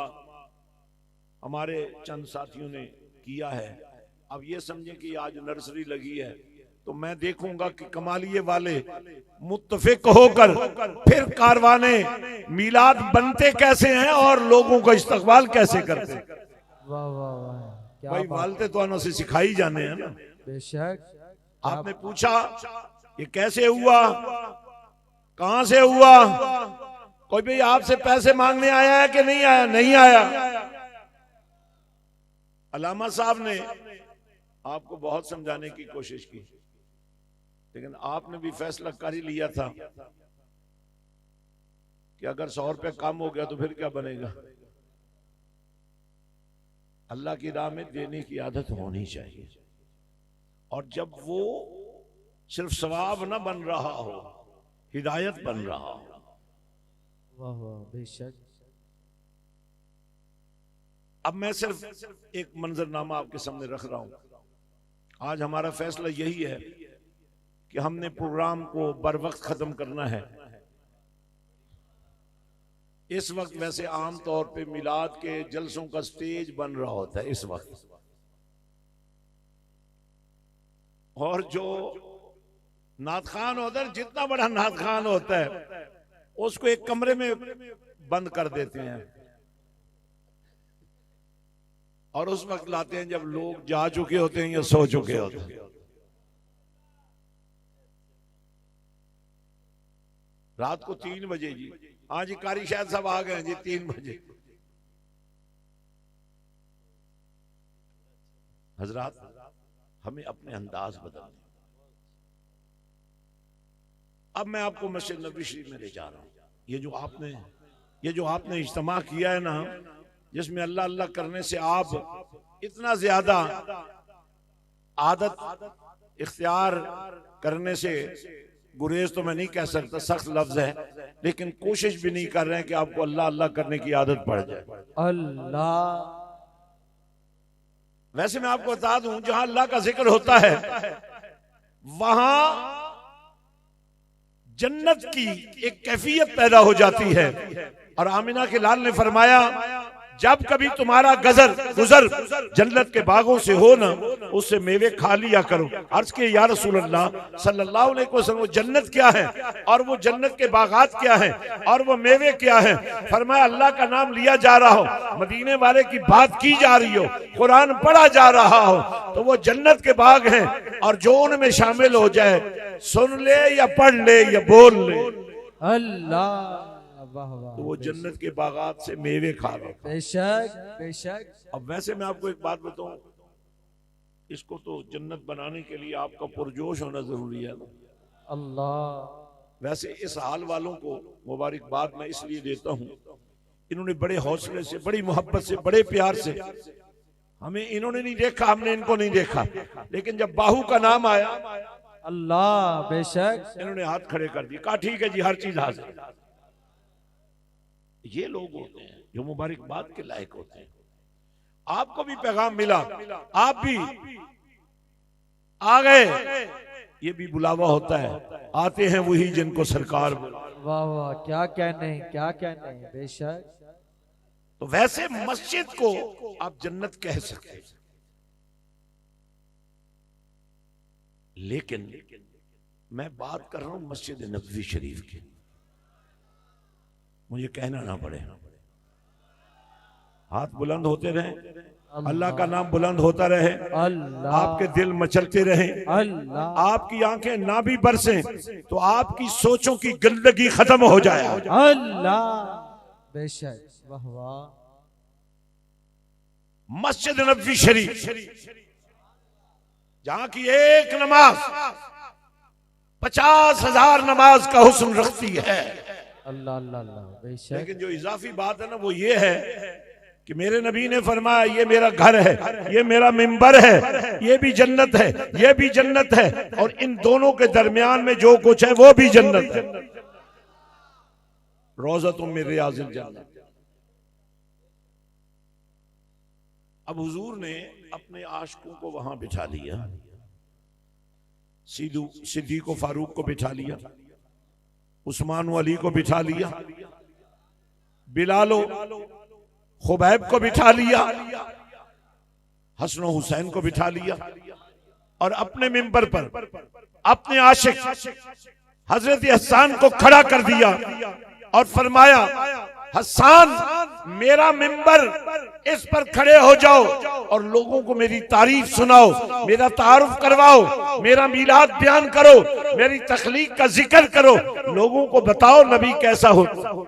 हमारे चंद साथियों ने किया है। अब ये समझें कि आज नर्सरी लगी है तो मैं देखूंगा कि कमालिये वाले मुत्तफिक होकर फिर कारवाने मीलाद बनते कैसे हैं और लोगों का इस्तकबाल कैसे करते हैं। वाह वाह वाह, क्या भाई बात। वालते तो आना से सिखाई जाने हैं ना। बेशक। आपने पूछा ये कैसे हुआ, कहां से हुआ, कोई भी आपसे पैसे मांगने आया है कि नहीं आया? नहीं आया। अल्लामा साहब ने आपको बहुत समझाने की कोशिश की, लेकिन आपने भी फैसला कर ही लिया था कि अगर 100 रुपये कम हो गया तो फिर क्या बनेगा। अल्लाह की राह में देने की आदत होनी चाहिए, और जब वो सिर्फ सवाब ना बन रहा हो, हिदायत बन रहा हो। वाह वाह, बेशक। अब मैं सिर्फ एक मंजरनामा आपके सामने रख रहा हूं। आज हमारा फैसला यही है कि हमने प्रोग्राम को बर वक्त खत्म करना है। इस वक्त वैसे आम तौर पे मिलाद के जलसों का स्टेज बन रहा होता है इस वक्त, और जो नात खान होता है, जितना बड़ा नात खान होता है उसको एक कमरे में बंद कर देते हैं और उस वक्त लाते हैं जब लोग जा चुके होते हैं या सो चुके होते हैं। रात को 3 बजे जी, हाँ जी कारी शायद सब आ गए जी 3 बजे। हजरात हमें अपने अंदाज बदलने। अब मैं आपको मस्जिद नबी शरीफ में ले जा रहा हूं। ये जो आपने इज्तिमा किया है ना, जिसमें अल्लाह अल्लाह करने से आप इतना ज्यादा आदत इख्तियार करने से, गुरेज तो मैं नहीं कह सकता, सख्त लफ्ज है, लेकिन कोशिश भी नहीं कर रहे हैं कि आपको अल्लाह अल्लाह करने की आदत पड़ जाए। अल्लाह। वैसे मैं आपको बता दूं, जहां अल्लाह का जिक्र होता है वहां जन्नत की एक कैफियत पैदा हो जाती है। और आमिना के लाल ने फरमाया, जब कभी तुम्हारा गुजर जन्नत के बागों से हो ना, उससे मेवे खा लिया करो। अर्ज के या रसूल अल्लाह सल्लल्लाहु अलैहि वसल्लम, वो जन्नत क्या है और वो जन्नत के बागात क्या है और वो मेवे क्या है? फरमाया, अल्लाह का नाम लिया जा रहा हो, मदीने वाले की बात की जा रही हो, कुरान पढ़ा जा रहा हो, तो वो जन्नत के बाग हैं, और जो उनमें शामिल हो जाए, सुन ले या पढ़ ले या बोल ले, अल्लाह। वाह वाह, तो वो जन्नत के बागात से मेवे खा लो। बेशक बेशक। अब वैसे मैं आपको एक बात बताऊं, इसको तो जन्नत बनाने के लिए आपका पुरजोश होना जरूरी है ना। अल्लाह। वैसे इस हाल वालों को मुबारकबाद मैं इसलिए देता हूं, इन्होंने बड़े हौसले से, बड़ी मोहब्बत से, बड़े प्यार से, हमें इन्होंने नहीं देखा, हमने इनको नहीं देखा, लेकिन जब बाहू का नाम आया, अल्लाह, बेशक, इन्होंने हाथ खड़े कर दिए, कहा ठीक है जी, हर चीज हाजिर। ये लोग होते हैं जो मुबारकबाद के लायक होते हैं। आपको भी पैगाम मिला, आप भी आ गए, ये भी बुलावा होता है, आते हैं वही जिनको सरकार बुला। वाह वाह, क्या कहने, क्या कहने, बेशक। तो वैसे मस्जिद को आप जन्नत कह सकते हैं, लेकिन मैं बात कर रहा हूं मस्जिद नबवी शरीफ की, मुझे कहना ना पड़े। हाथ बुलंद होते रहे, अल्लाह का नाम बुलंद होता रहे, अल्लाह, आपके दिल मचलते रहे, अल्लाह, आपकी आंखें ना भी बरसें तो आपकी सोचों की गंदगी खत्म हो जाए। अल्लाह, बेशक, वाह वाह। मस्जिद नबवी शरीफ, जहां की एक नमाज 50,000 नमाज का हुस्न रखती है। अल्लाह अल्लाह अल्लाह बेशक। लेकिन जो इजाफी बात है ना वो ये है कि मेरे नबी ने फरमाया ये मेरा घर है, ये मेरा मिंबर है, ये भी जन्नत है, ये भी जन्नत है, और इन दोनों के दरमियान में जो कुछ है वो भी जन्नत है। रोज़तुम मिन रियाज़िल जन्नत। अब हुजूर ने अपने आशिकों को वहां बिठा लिया, सिद्दीक़ को फारूक को बिठा लिया, उस्मान अली को बिठा लिया, बिलालो खुबैब को बिठा लिया, हसन हुसैन को बिठा लिया, और अपने मिंबर पर अपने आशिक हजरत हसन को खड़ा कर दिया और फरमाया, हसन मेरा मिंबर, इस पर खड़े हो जाओ और लोगों को मेरी तारीफ सुनाओ, मेरा तारुफ करवाओ, मेरा मीलाद बयान करो, मेरी तख्लीक का जिक्र करो, लोगों को बताओ नबी कैसा होता।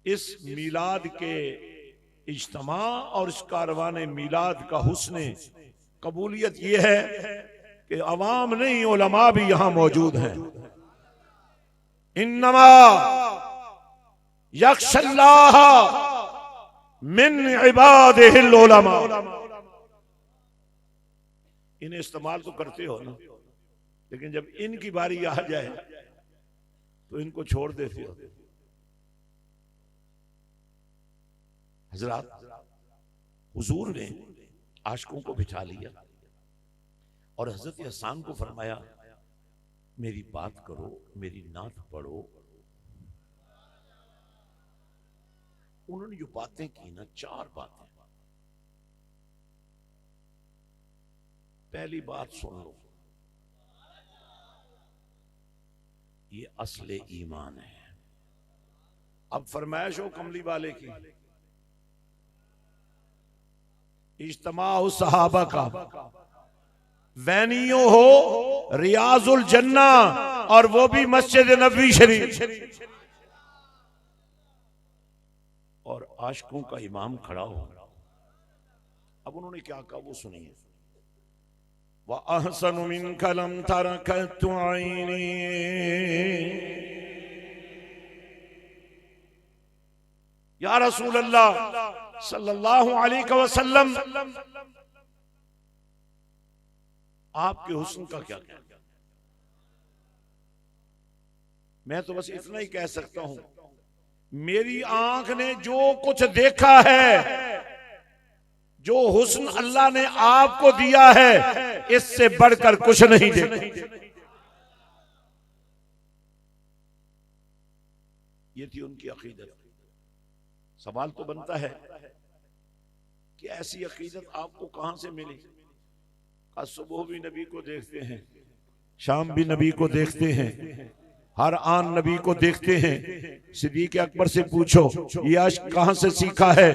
इस मीलाद के इज्तिमा और इस कारवाने मीलाद का हुस्ने कबूलियत यह है कि अवाम नहीं उलमा भी यहां मौजूद हैं। इन्नमा यख्शल्लाह मिन इबादिहिल उलमा। इन्हें इस्तेमाल तो करते हो ना, लेकिन जब इनकी बारी आ जाए तो इनको छोड़ देते हो। हजरात, हुजूर ने आशिकों को बिठा लिया और हजरत हसन को फरमाया, मेरी बात करो, मेरी नात पढ़ो। उन्होंने जो बातें की ना, 4 बातें। पहली बात सुन लो, ये असले ईमान है। अब फरमाइश हो कमली वाले की, इज्तिमा हो सहाबा का, वैनियो हो रियाजुल जन्ना, और वो भी मस्जिद नबवी शरीफ, और आशिकों का इमाम खड़ा हो। अब उन्होंने क्या कहा वो सुनिए। व अहसनु मिनका लम तरकतु ऐनी, या रसूल अल्लाह सल्लल्लाहु अलैहि वसल्लम, आपके हुस्न का क्या कहना। मैं तो बस इतना ही कह सकता हूं, मेरी आंख ने जो कुछ देखा है, जो हुस्न अल्लाह ने आपको दिया है, इससे बढ़कर कुछ नहीं देखा। ये थी उनकी अकीदत। सवाल तो बनता है कि ऐसी अकीदत आपको कहां से मिली। आज सुबह भी नबी को देखते हैं, शाम भी नबी को देखते हैं, हर आन नबी को देखते हैं। सिद्दीक़ अकबर से पूछो ये अश्क कहां से सीखा है।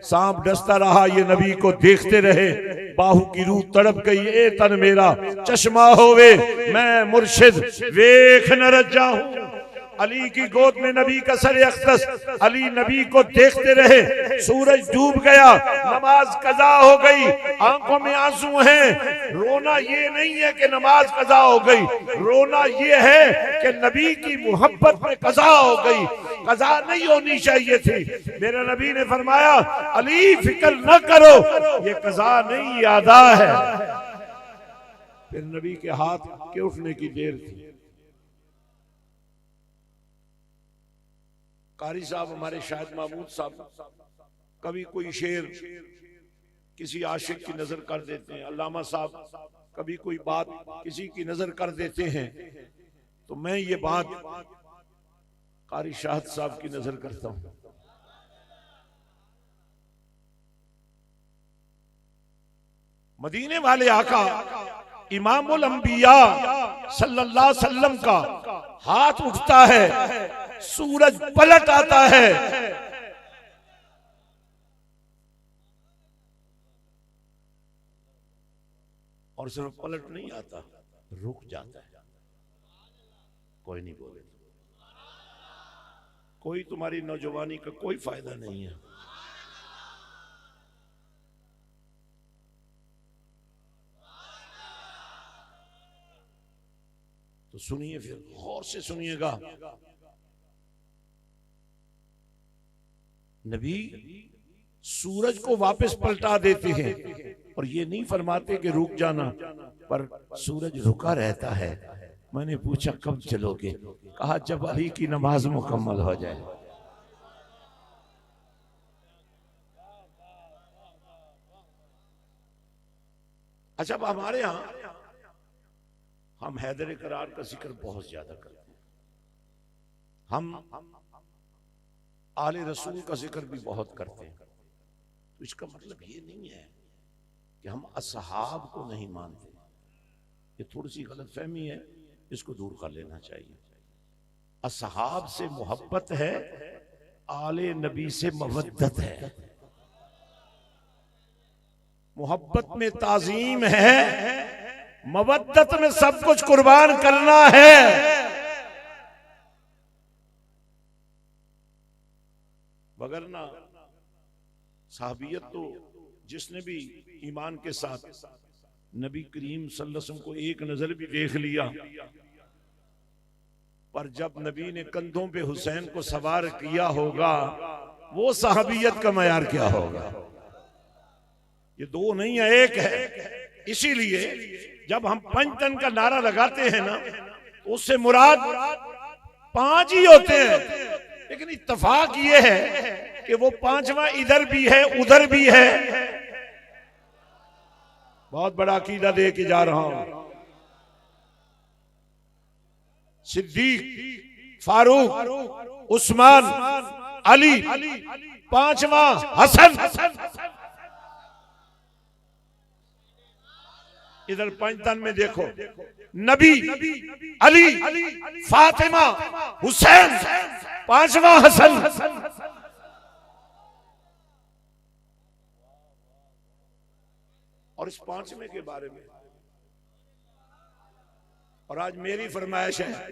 सांप डसता रहा, ये नबी को देखते रहे, बाहु की रूह तड़प गई, ए तन मेरा चश्मा होवे, मैं मुर्शिद वेख न रज जाऊं। अली की गोद में नबी का सर अख्तस, अली नबी को देखते रहे। सूरज डूब गया, नमाज कज़ा हो गई, आंखों में आंसू हैं। रोना ये नहीं है कि नमाज कज़ा हो गई, रोना ये है कि नबी की मोहब्बत में कज़ा हो गई। कज़ा नहीं होनी चाहिए थी। मेरे नबी ने फरमाया, अली फिक्र न करो, ये कज़ा नहीं, ये अदा है। फिर नबी के हाथ के उठने की देर थी। कारी साहब, हमारे शायद महमूद साहब, कभी कोई शेर किसी आशिक की नजर कर देते हैं। अल्लामा साहब कभी कोई बात किसी की नजर कर देते हैं, तो मैं ये बात कारी शाहद साहब की नजर करता हूं। मदीने वाले आका इमामुल अंबिया सल्लल्लाहु अलैहि वसल्लम का हाथ उठता है, सूरज पलट आता है। और सिर्फ पलट नहीं आता, रुक जाता है। कोई नहीं बोले, कोई तुम्हारी नौजवानी का कोई फायदा नहीं है। सुनिए, फिर गौर से सुनिएगा। नबी सूरज को वापस पलटा देते हैं और ये नहीं फरमाते कि रुक जाना, पर सूरज रुका रहता है। मैंने पूछा कब चलोगे? कहा जब अली की नमाज मुकम्मल हो जाए। अच्छा, अब हमारे यहां हम हैदर करार का जिक्र बहुत ज्यादा करते हैं, हम आले रसूल का जिक्र भी बहुत करते हैं। तो इसका मतलब ये नहीं है कि हम असहाब को नहीं मानते। ये थोड़ी सी गलतफहमी है, इसको दूर कर लेना चाहिए। असहाब से मोहब्बत है, आले नबी से मवद्दत है। मोहब्बत में ताजीम है, मवद्दत में सब कुछ कुर्बान करना है। वगरना साहबियत तो जिसने भी ईमान के साथ नबी करीम सल्लल्लाहु अलैहि वसल्लम को एक नजर भी देख लिया, पर जब नबी ने कंधों पे हुसैन को सवार किया होगा, वो साहबियत का मयार क्या होगा? ये दो नहीं है, एक है। इसीलिए जब हम पंचतन का नारा लगाते हैं ना, तो उससे मुराद 5 ही होते हैं, लेकिन इत्तेफाक ये है कि वो 5वां इधर भी है उधर भी है। बहुत बड़ा अकीदा दे के जा रहा हूं। सिद्दीक, फारूक, उस्मान, अली, 5वां हसन। इधर पंचतन में देखो, नबी, अली, फातिमा, हुसैन, 5वां हसन। और इस 5वें के बारे में, और आज मेरी फरमाइश है,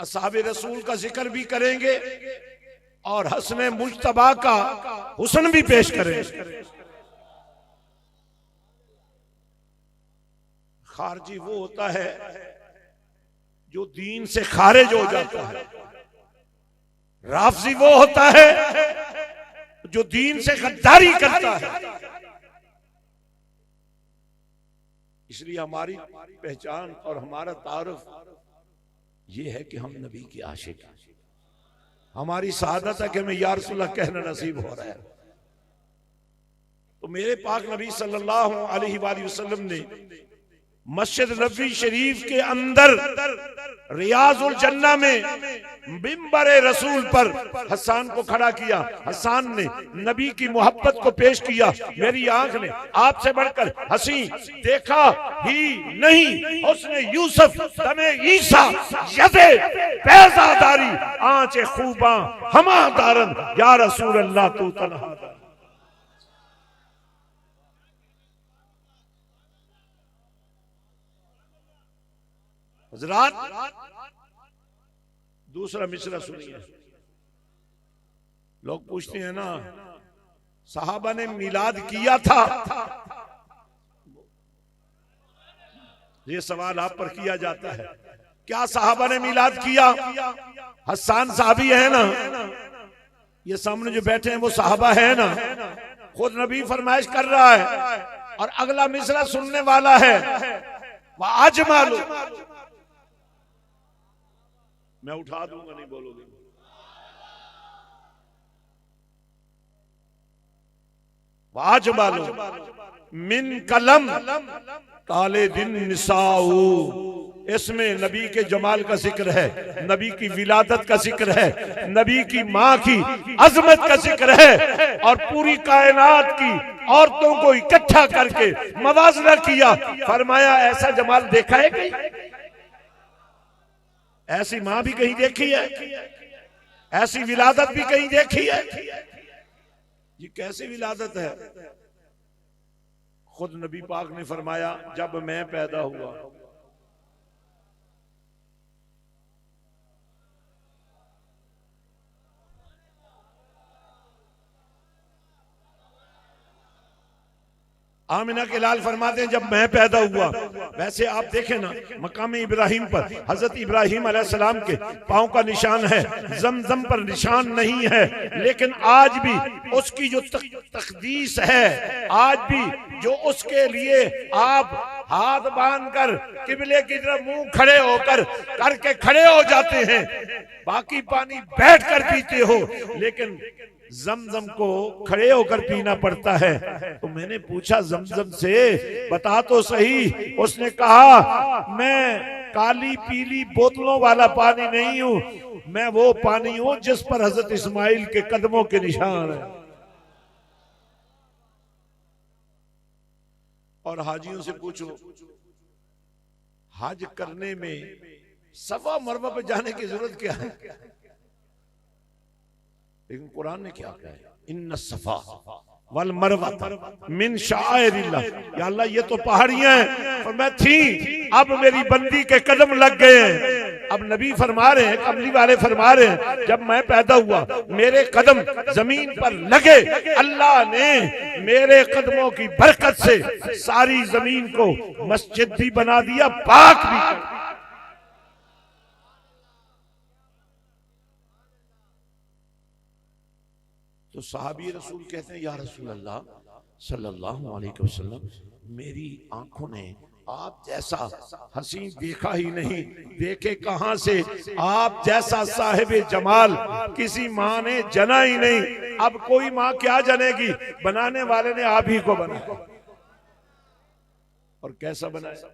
असहाबे रसूल का जिक्र भी करेंगे और हसन मुज्तबा का हुस्न भी पेश करेंगे। खारजी वो होता है जो दीन से खारिज हो जाता है, राफजी वो होता है जो दीन से गद्दारी करता है। इसलिए हमारी पहचान और हमारा तारुफ ये है कि हम नबी की आशिक हैं। हमारी सआदत है कि हमें या रसूलल्लाह कहना नसीब हो रहा है। तो मेरे पाक नबी सल्लल्लाहु अलैहि वसल्लम ने मस्जिद नबी शरीफ के अंदर रियाजुल जन्ना में मिंबर रसूल पर हसन को खड़ा किया। हसन ने नबी की मोहब्बत को पेश किया। मेरी आंख ने आपसे बढ़कर हसी देखा ही नहीं। उसने यूसुफ दमे ईसा यदे पैजादारी आंचे खूबा हमा दारन या रसूल अल्लाह तू तन्हा। हजरात, दूसरा मिसरा सुनिए। लोग पूछते हैं ना, सहाबा ने मिलाद किया था? ये सवाल आप पर किया जाता है, क्या सहाबा ने मिलाद किया? हसन साहबी है ना, ये सामने जो बैठे हैं वो सहाबा है ना। खुद नबी फरमाइश कर रहा है और अगला मिसरा सुनने वाला है, वह आज मालूम। मैं उठा दूंगा, नहीं बोलोगे। वाज मालूम मिन कलम ताले दिन निसाऊ। इसमें नबी के जमाल का जिक्र है, नबी की विलादत का जिक्र है, नबी की माँ की अजमत का जिक्र है, और पूरी कायनात की औरतों को इकट्ठा करके मवाजना किया। फरमाया ऐसा जमाल देखा है कहीं? ऐसी मां भी कहीं देखी है? ऐसी विलादत भी कहीं देखी है? ये कैसी विलादत है? खुद नबी पाक ने फरमाया, जब मैं पैदा हुआ आमिना के लाल फरमाते हैं जब मैं पैदा हुआ, वैसे आप देखें ना मकाम इब्राहिम पर हजरत इब्राहिम अलैहिस्सलाम के पांव का निशान है, जमजम पर निशान नहीं है, लेकिन आज भी उसकी जो तकदीस है, आज भी जो उसके लिए आप हाथ बांधकर किबले की तरफ मुंह खड़े होकर करके खड़े हो जाते हैं, बाकी पानी बैठकर पीते हो, लेकिन जमजम को खड़े होकर पीना पड़ता है। तो मैंने पूछा जमजम से बता तो सही, उसने कहा मैं काली पीली बोतलों वाला पानी नहीं हूं, मैं वो पानी हूं जिस पर हजरत इस्माइल के कदमों के निशान है। और हाजियों से पूछो, हज करने में सफा मरवा पे जाने की जरूरत क्या है? लेकिन कुरान ने क्या कहा है, इन्ना सफा वल मरवा मिन शाइरिल्लाह। या अल्लाह ये तो पहाड़ियां हैं और मैं थी, अब मेरी बंदी के कदम लग गए हैं। अब नबी फरमा रहे हैं, कमली वाले फरमा रहे हैं, जब मैं पैदा हुआ मेरे कदम जमीन पर लगे, अल्लाह ने मेरे कदमों की बरकत से सारी जमीन को मस्जिद भी बना दिया, पाक भी कर दिया। तो सहाबी रसूल कहते हैं, या रसूल अल्लाह सल्लल्लाहु अलैहि वसल्लम, मेरी आंखों ने आप जैसा हसीन देखा ही नहीं, देखे कहां से, आप जैसा साहिब जमाल किसी माँ ने जना ही नहीं। अब कोई माँ क्या जनेगी, बनाने वाले ने आप ही को बनाया। और कैसा बनाया?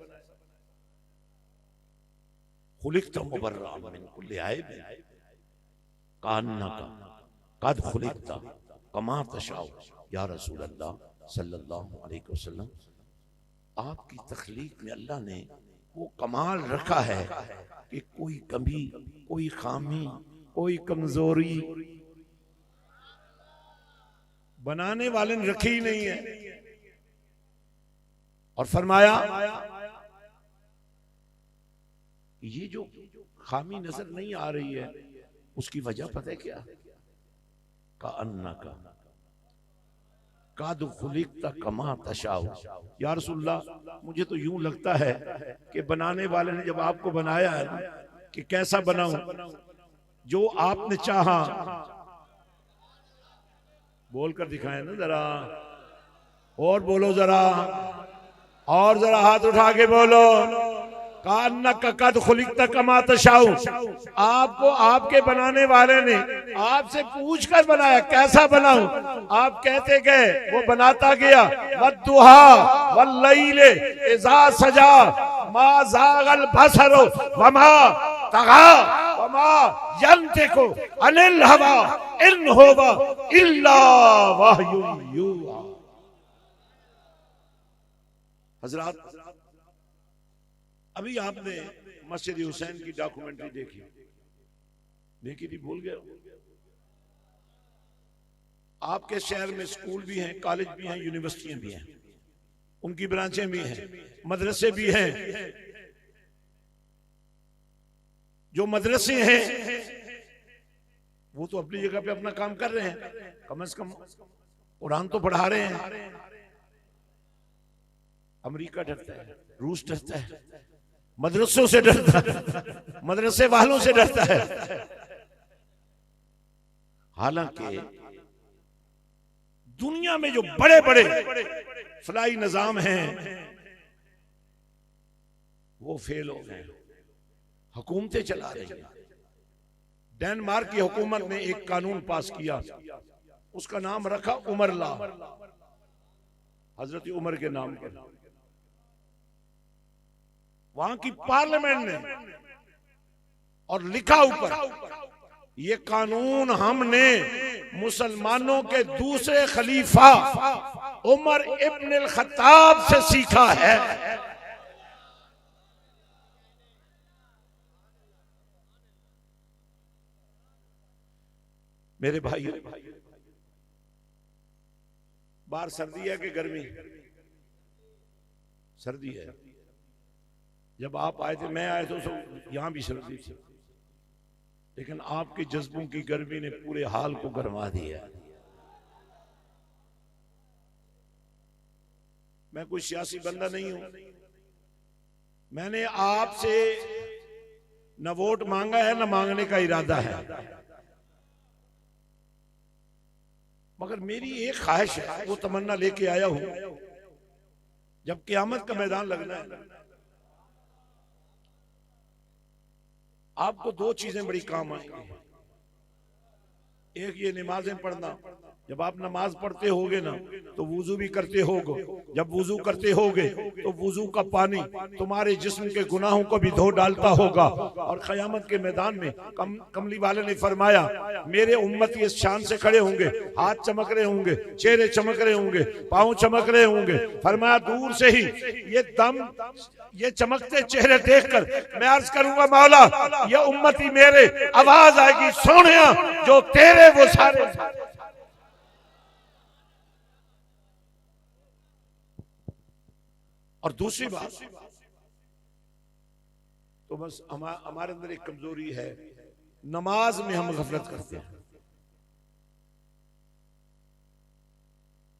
खुलिक़्ता मुबर्रअन मिन कुल्ली ऐब कान्नका कद खुलिक़्ता कमा तशाउ। या रसूल अल्लाह सल्लल्लाहु अलैहि वसल्लम, आपकी तख्लीक में अल्लाह ने वो कमाल रखा है कि कोई कमी, कोई खामी, कोई कमजोरी बनाने वाले ने रखी ही नहीं है। और फरमाया ये जो खामी नजर नहीं आ रही है, उसकी वजह पता है क्या? का अन्ना का काद खुलिक़्ता कमा तशाउ। या रसूलल्लाह, मुझे तो यूं लगता है कि बनाने वाले ने जब आपको बनाया है ना, कि कैसा बनाऊं, जो आपने चाहा। बोलकर दिखाएं ना जरा, और बोलो जरा, और जरा हाथ उठा के बोलो, कान्ना का कद खुलिक़्ता कमा तशाउ। आपको आपके बनाने वाले ने आपसे पूछ कर बनाया, कैसा बनाऊं? आप कहते गए, वो बनाता गया, वद्दुहा वल्लैले इज़ा सजा मा ज़ागल बसरो वमा तगा वमा यंतिकु अनिल हवा इन हुवा इल्ला वह्युन युहा। हजरात, अभी आपने मस्जिद हुसैन की डॉक्यूमेंट्री देखी थी, भूल गए? आपके शहर में स्कूल भी हैं, कॉलेज भी हैं, यूनिवर्सिटियां भी हैं, उनकी ब्रांचें भी हैं, मदरसे भी हैं। जो मदरसे हैं वो तो अपनी जगह पे अपना काम कर रहे हैं, कम से कम कुरान तो पढ़ा रहे हैं। अमेरिका डरता है, रूस डरता है, मदरसों से डरता है, मदरसे वालों से डरता है। हालांकि दुनिया में जो बड़े बड़े फलाई निजाम हैं वो फेल हो गए, हुकूमतें चला रही हैं। डेनमार्क की हुकूमत ने एक कानून पास किया, उसका नाम रखा उमर लॉ, हजरत उमर के नाम पर। वहां की पार्लियामेंट ने और लिखा ऊपर, ये कानून हमने मुसलमानों के दूसरे खलीफा उमर इब्न अल खत्ताब से सीखा है। मेरे भाई, बाहर सर्दी है कि गर्मी? सर्दी है। जब आप आए थे, मैं आया तो यहां भी सर्दी थी, लेकिन आपके जज्बों की गर्मी ने पूरे हाल को गरमा दिया। मैं कोई सियासी बंदा नहीं हूं, मैंने आपसे न वोट मांगा है न मांगने का इरादा है, मगर मेरी एक ख्वाहिश है, वो तमन्ना लेके आया हूं, जब क़यामत का मैदान लगना है आपको दो चीजें बड़ी काम आएंगी। एक ये नमाजें पढ़ना, जब आप नमाज पढ़ते होगे ना तो वुजू भी करते होगे, जब वुजू करते होगे तो वुजू का पानी तुम्हारे जिस्म के गुनाहों को भी धो डालता होगा। और क़यामत के मैदान में कमली वाले ने फरमाया मेरे उम्मती इस शान से खड़े होंगे, हाथ चमक रहे होंगे, चेहरे चमक रहे होंगे, पांव चमक रहे होंगे। फरमाया दूर से ही ये चमकते चेहरे देखकर मैं अर्ज करूंगा मौला ये उम्मती मेरे, आवाज आएगी सोनिया जो तेरे वो सारे। और दूसरी बात तो बस हमारे अंदर एक कमजोरी है, नमाज में हम गफलत करते हैं।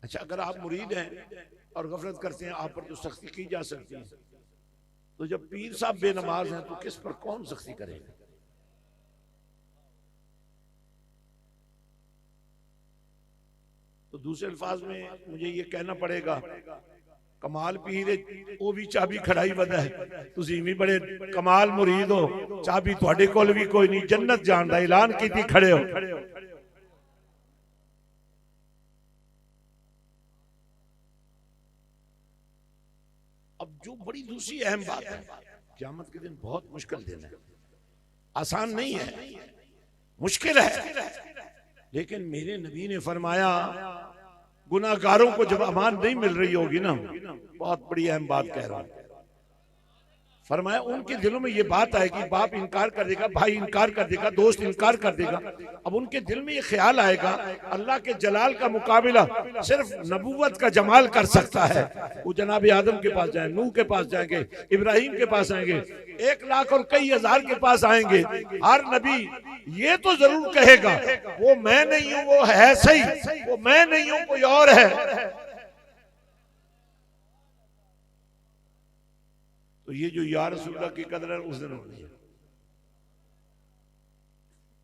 अच्छा अगर आप मुरीद हैं और गफलत करते हैं आप पर तो सख्ती की जा सकती है, तो जब पीर साहब बेनमाज हैं तो किस पर कौन सख्ती करेगा? तो दूसरे अल्फाज में मुझे ये कहना पड़ेगा कमाल पीर वो भी चाबी खड़ाई वदा है, तुसी भी बड़े कमाल मुरीद हो, चाबी तुहाडे कोल भी कोई नहीं, जन्नत जान दा ऐलान कीती खड़े हो। अब जो बड़ी दूसरी अहम बात है, क़यामत के दिन बहुत मुश्किल दिन है, आसान नहीं है, मुश्किल है, लेकिन मेरे नबी ने फरमाया गुनाहगारों को जब अमान नहीं मिल रही होगी ना, बहुत बड़ी अहम बात कह रहा हूं, फरमाया उनके दिलों में ये बात आएगी, बाप इनकार कर देगा, भाई इनकार कर देगा, दोस्त इनकार कर देगा। अब उनके दिल में ये ख्याल आएगा अल्लाह के जलाल का मुकाबला सिर्फ नबूवत का जमाल कर सकता है। वो जनाब आदम के पास जाएंगे, नूह के पास जाएंगे, इब्राहिम के पास आएंगे, 1 लाख और कई हजार के पास आएंगे। हर नबी ये तो जरूर कहेगा वो मैं नहीं हूं, वो है सही, वो मैं नहीं हूं कोई और है। तो ये जो या रसूलल्लाह की कदर है उस दिन होनी है।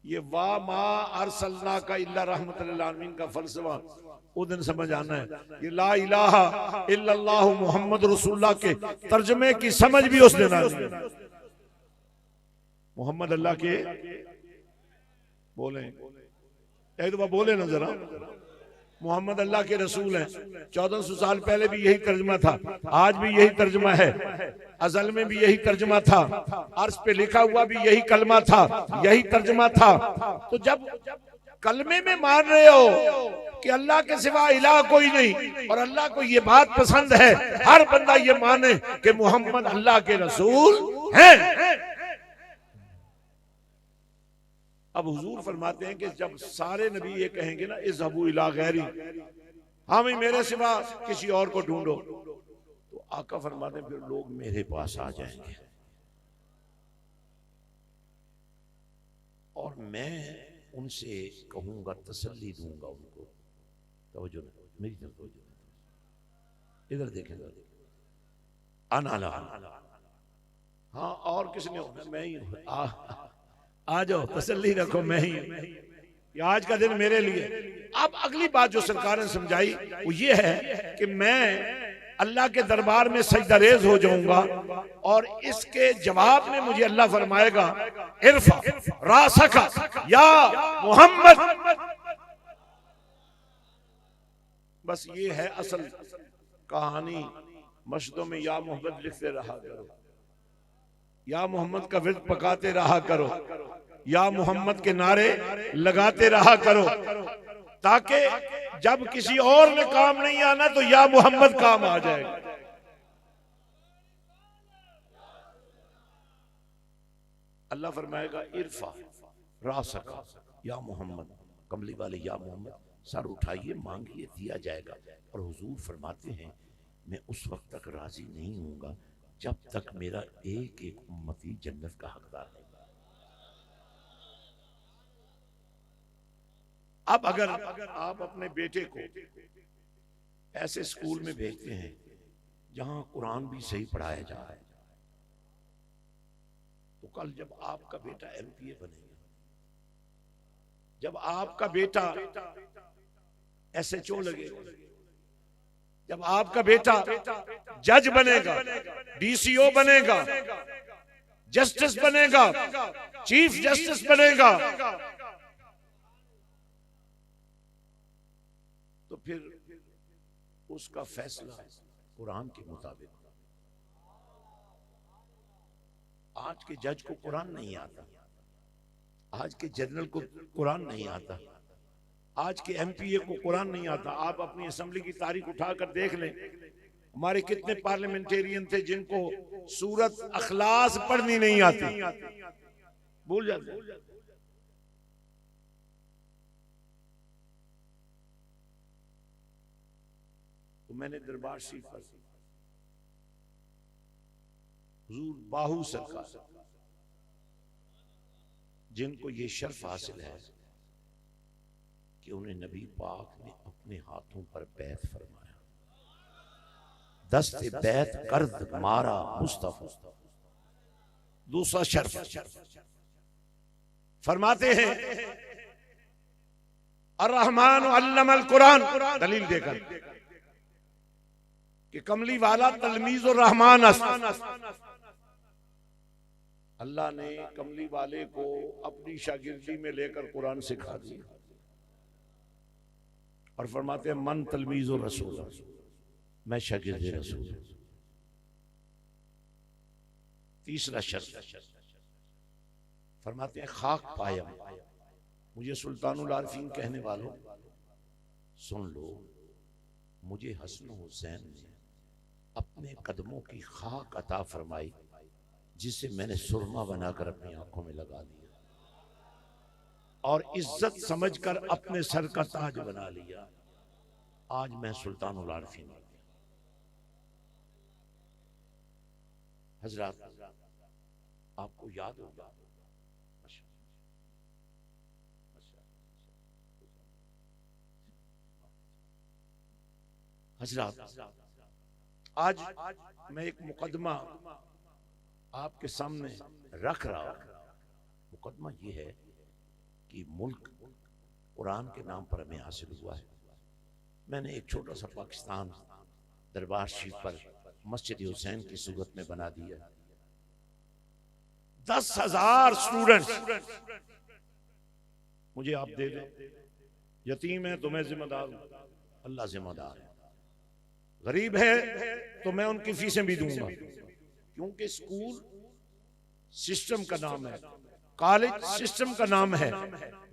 ये वाह मा अरसलना का इल्ला रहमतल लिल आलमीन का फलसफा उस दिन समझ आना है। ये ला इलाहा इल्लल्लाहु मुहम्मद रसूलुल्लाह के तर्जमे की समझ भी उस दिन आनी है। मोहम्मद अल्लाह के बोले, एक दफा बोले ना जरा, मोहम्मद अल्लाह के रसूल हैं। 1400 साल पहले भी यही तर्जमा था, आज भी यही तर्जमा है, अजल में भी यही तर्जमा था, अर्श पे लिखा हुआ भी यही कलमा था, यही तर्जमा था। तो जब कलमे में मान रहे हो कि अल्लाह के सिवा इलाह कोई नहीं और अल्लाह को ये बात पसंद है, हर बंदा ये माने कि मोहम्मद अल्लाह के रसूल हैं। अब हुजूर फरमाते हैं कि जब सारे नबी ये कहेंगे ना इज़हबू इला गैरी, हम ही मेरे सिवा किसी और को ढूंढो, तो आका फरमाते हैं फिर लोग मेरे पास आ जाएंगे और मैं उनसे कहूंगा, तसल्ली दूंगा उनको। तवज्जो मेरी तरफ तवज्जो, इधर देखेगा, अना हाँ और किसने होना, मैं ही आ जाओ, तसल्ली रखो, मैं ही, आज का दिन मेरे लिए। अब अगली बात जो सरकार ने समझाई वो ये है कि मैं अल्लाह के दरबार में सजदारेज हो जाऊंगा और इसके जवाब में मुझे अल्लाह फरमाएगा इरफा रासका या मोहम्मद। बस ये है असल कहानी। मस्जिदों में या मोहम्मद लिखते रहा करो, या मोहम्मद का विर्द पकाते रहा करो, या मोहम्मद के नारे लगाते रहा करो, ताकि जब किसी और ने काम नहीं आना तो या मोहम्मद काम आ जाएगा। अल्लाह फरमाएगा इरफा रासका या मोहम्मद, कमली वाले या मोहम्मद, सर उठाइए, मांगिए, दिया जाएगा। और हुजूर फरमाते हैं मैं उस वक्त तक राजी नहीं होऊंगा जब तक मेरा एक एक उम्मती जन्नत का हकदार नहीं। अब अगर आप अपने बेटे को ऐसे स्कूल में भेजते हैं जहां कुरान भी सही पढ़ाया जा रहा है। तो कल जब आपका बेटा एमपीए बनेगा, जब आपका बेटा एसएचओ लगेगा, जब आपका बेटा जज बनेगा, डीसीओ बनेगा, जस्टिस बनेगा, चीफ जस्टिस बनेगा, तो फिर उसका फैसला कुरान के मुताबिक। आज के जज को कुरान नहीं आता, आज के जनरल को कुरान नहीं आता, आज के एमपीए को कुरान नहीं आता। आप अपनी असेंबली की तारीख उठाकर देख लें, हमारे कितने पार्लियामेंटेरियन थे जिनको सूरत अखलास पढ़नी नहीं आती, भूल जाते। तो मैंने दरबार शरीफ पर हुजूर बाहू सरकार, जिनको ये शर्फ हासिल है कि उन्हें नबी पाक ने अपने हाथों पर बैत फरमाया, दस्ते बैत कर्द मारा मुस्तफा। दूसरा शर्फ फरमाते हैं अर्रहमान अल्लमल कुरान, दलील देकर कि कमली वाला तलमीज़ और रहमान। अल्लाह ने कमली वाले को अपनी शागिर्दी में लेकर कुरान सिखा दिया और फरमाते हैं मन तलमीज़ और रसूल, मैं शागिर्द रसूल। तीसरा शर्त फरमाते हैं खाक पायम, मुझे सुल्तानुल आरिफीन कहने वालों सुन लो, मुझे हसन हुसैन ने अपने कदमों की खाक अता फरमाई, जिसे मैंने सुरमा बनाकर अपनी आंखों में लगा लिया और इज्जत समझकर अपने सर का ताज बना लिया। आज मैं सुल्तानुल आरिफीन हो गया। हजरत आपको याद होगा, हजरत आज मैं एक मुकदमा आपके सामने रख रहा हूं। मुकदमा ये है कि मुल्क कुरान के नाम पर हमें हासिल हुआ है। मैंने एक छोटा सा पाकिस्तान दरबार शरीफ पर मस्जिद हुसैन की सूरत में बना दिया। 10,000 स्टूडेंट्स मुझे आप दे दो, यतीम है तो मैं जिम्मेदार हूं, अल्लाह जिम्मेदार है, गरीब है तो मैं उनकी फीसें भी दूंगा, क्योंकि स्कूल सिस्टम का नाम है, कॉलेज सिस्टम का नाम है,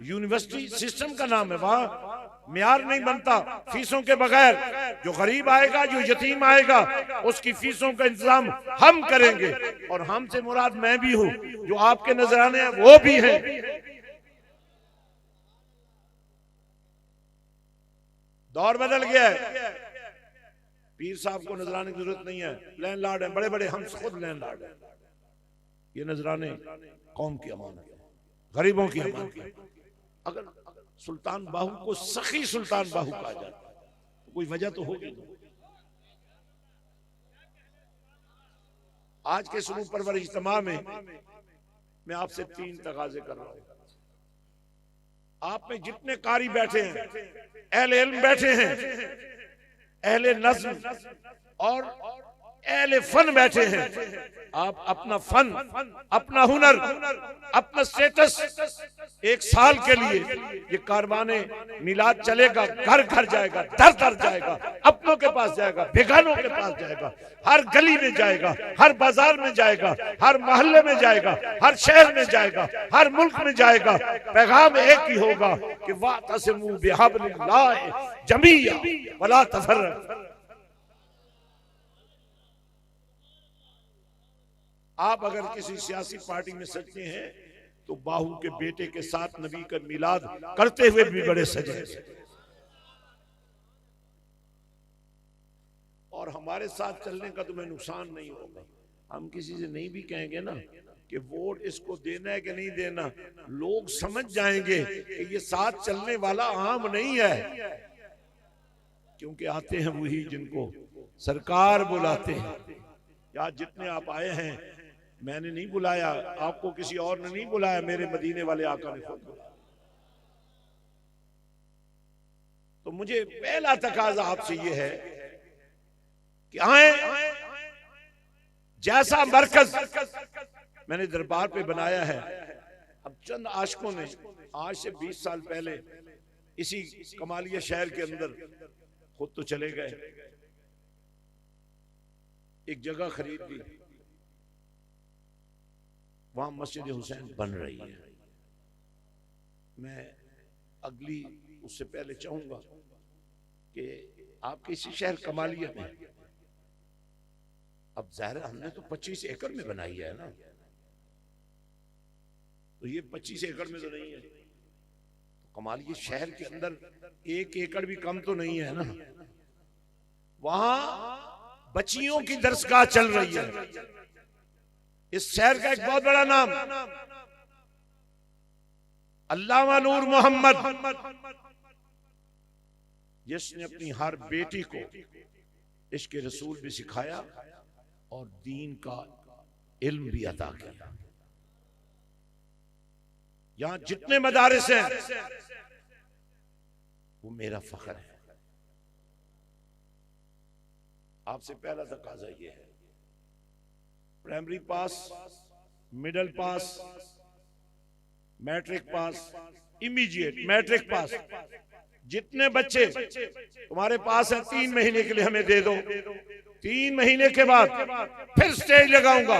यूनिवर्सिटी सिस्टम का नाम है। वहां म्यार नहीं बनता फीसों के बगैर। जो गरीब आएगा, जो यतीम आएगा, उसकी फीसों का इंतजाम हम करेंगे। और हमसे मुराद मैं भी हूं, जो आपके नजराने हैं वो भी हैं। दौर बदल गया है, पीर साहब को नजराने की जरूरत नहीं है, लैंडलॉर्ड हैं बड़े बड़े, हम खुद लैंडलॉर्ड हैं। ये नजराने कौम की अमानत है, गरीबों की अमानत है। अगर सुल्तान बाहू को सखी सुल्तान बाहू कहा जाता है तो कोई वजह तो होगी। आज के सुरूर परवर इज्तिमा में मैं आपसे 3 तकाजे कर रहा हूं। आप में जितने कारी बैठे हैं, अहले इल्म बैठे हैं, अहले नज़्म और अहले फन बैठे हैं, आप अपना फन, अपना हुनर, अपना स्टेटस 1 साल के लिए ये कारवाने मिलाद चलेगा, घर घर जाएगा, दर दर जाएगा, अपनों के पास जाएगा, बेगानों के पास जाएगा, हर गली में जाएगा, हर बाजार में जाएगा, हर मोहल्ले में जाएगा, हर शहर में जाएगा, हर मुल्क में जाएगा। पैगाम एक ही होगा कि वातसिमू बिहब्लिल्लाह जमीया वला तफर्रकू। आप अगर किसी सियासी पार्टी में सजते हैं तो बाहू के बेटे के साथ नबी का मिलाद करते हुए भी बड़े सजे। और हमारे साथ चलने का तुम्हें नुकसान नहीं होगा। हम किसी से नहीं भी कहेंगे ना कि वोट इसको देना है कि नहीं देना, लोग समझ जाएंगे कि ये साथ चलने वाला आम नहीं है, क्योंकि आते हैं वही जिनको सरकार बुलाते हैं। या जितने आप आए हैं, मैंने नहीं बुलाया, आपको किसी और ने नहीं बुलाया, मेरे मदीने वाले आका ने खुद बुलाया। तो मुझे पहला तकाजा आपसे ये है कि आए, जैसा मरकज मैंने दरबार पे बनाया है। अब चंद आशिकों ने आज से 20 साल पहले इसी कमालिया शहर के अंदर खुद तो चले गए, एक जगह खरीद ली, वहां मस्जिद हुसैन बन रही है। मैं अगली उससे पहले चाहूंगा कि आपके इसी शहर कमालिया में, अब जाहिर हमने तो 25 एकड़ में बनाई है ना, तो ये 25 एकड़ में तो नहीं है। तो कमालिया शहर के अंदर 1 एकड़ भी कम तो नहीं है ना। वहां बच्चियों की दरसगाह चल रही है। इस शहर का एक बहुत बड़ा नाम अल्लामा नूर मोहम्मद, जिसने अपनी हर बेटी को इश्क रसूल भी सिखाया और दीन का इल्म भी अता किया। यहां जितने मदारिस हैं वो मेरा फख्र है। आपसे पहला तकाजा ये है, primary pass, middle pass, matric pass, immediate matric pass, जितने बच्चे तुम्हारे पास हैं 3 महीने के लिए हमें दे दो। 3 महीने के बाद फिर स्टेज लगाऊंगा,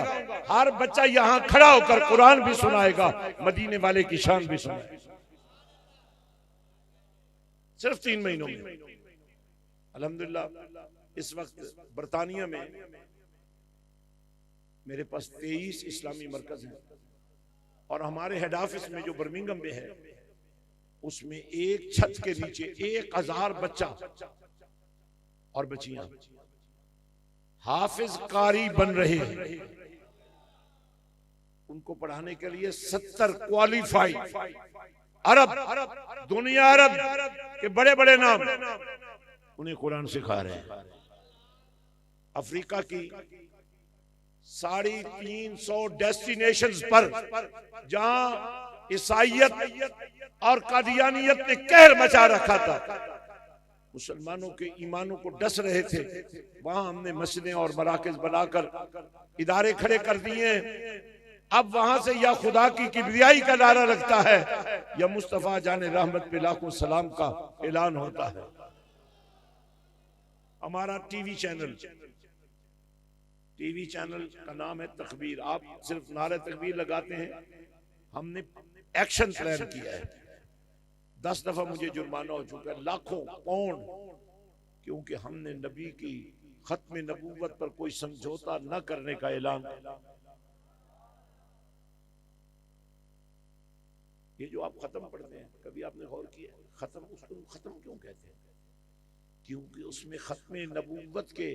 हर बच्चा यहां खड़ा होकर कुरान भी सुनाएगा, मदीने वाले की शान भी सुनाएगा। सिर्फ 3 महीनों में। अल्हम्दुलिल्लाह इस वक्त बरतानिया में मेरे पास 23 इस्लामी मरकज हैं, और हमारे हेड ऑफिस में जो बर्मिंघम में है, उसमें एक छत के नीचे 1000 बच्चा और बच्चियां हाफिज कारी बन रहे हैं। उनको पढ़ाने के लिए 70 क्वालिफाइड अरब, दुनिया अरब के बड़े बड़े नाम उन्हें कुरान सिखा रहे हैं। अफ्रीका की 350 डेस्टिनेशंस पर जहां ईसाइयत और कादियानियत ने कहर मचा रखा था, मुसलमानों के ईमानों को डस रहे थे, वहां हमने मस्जिदें और मराकज बनाकर इदारे खड़े कर दिए। अब वहां से या खुदा की किबरियाई का नारा लगता है या मुस्तफा जाने रहमत पे लाखों सलाम का ऐलान होता है। हमारा टीवी चैनल का नाम है तकबीर। आप सिर्फ नारे तकबीर लगाते हैं, हमने एक्शन प्लान किया है। 10 दफा मुझे जुर्माना हो चुका है, लाखों पाउंड, क्योंकि हमने नबी की खत्म नबूवत पर कोई समझौता न करने का ऐलान। ये जो आप खत्म पढ़ते हैं, कभी आपने गौर किया खत्म, उसको खत्म क्यों कहते हैं? क्योंकि उसमें खत्म नबूवत के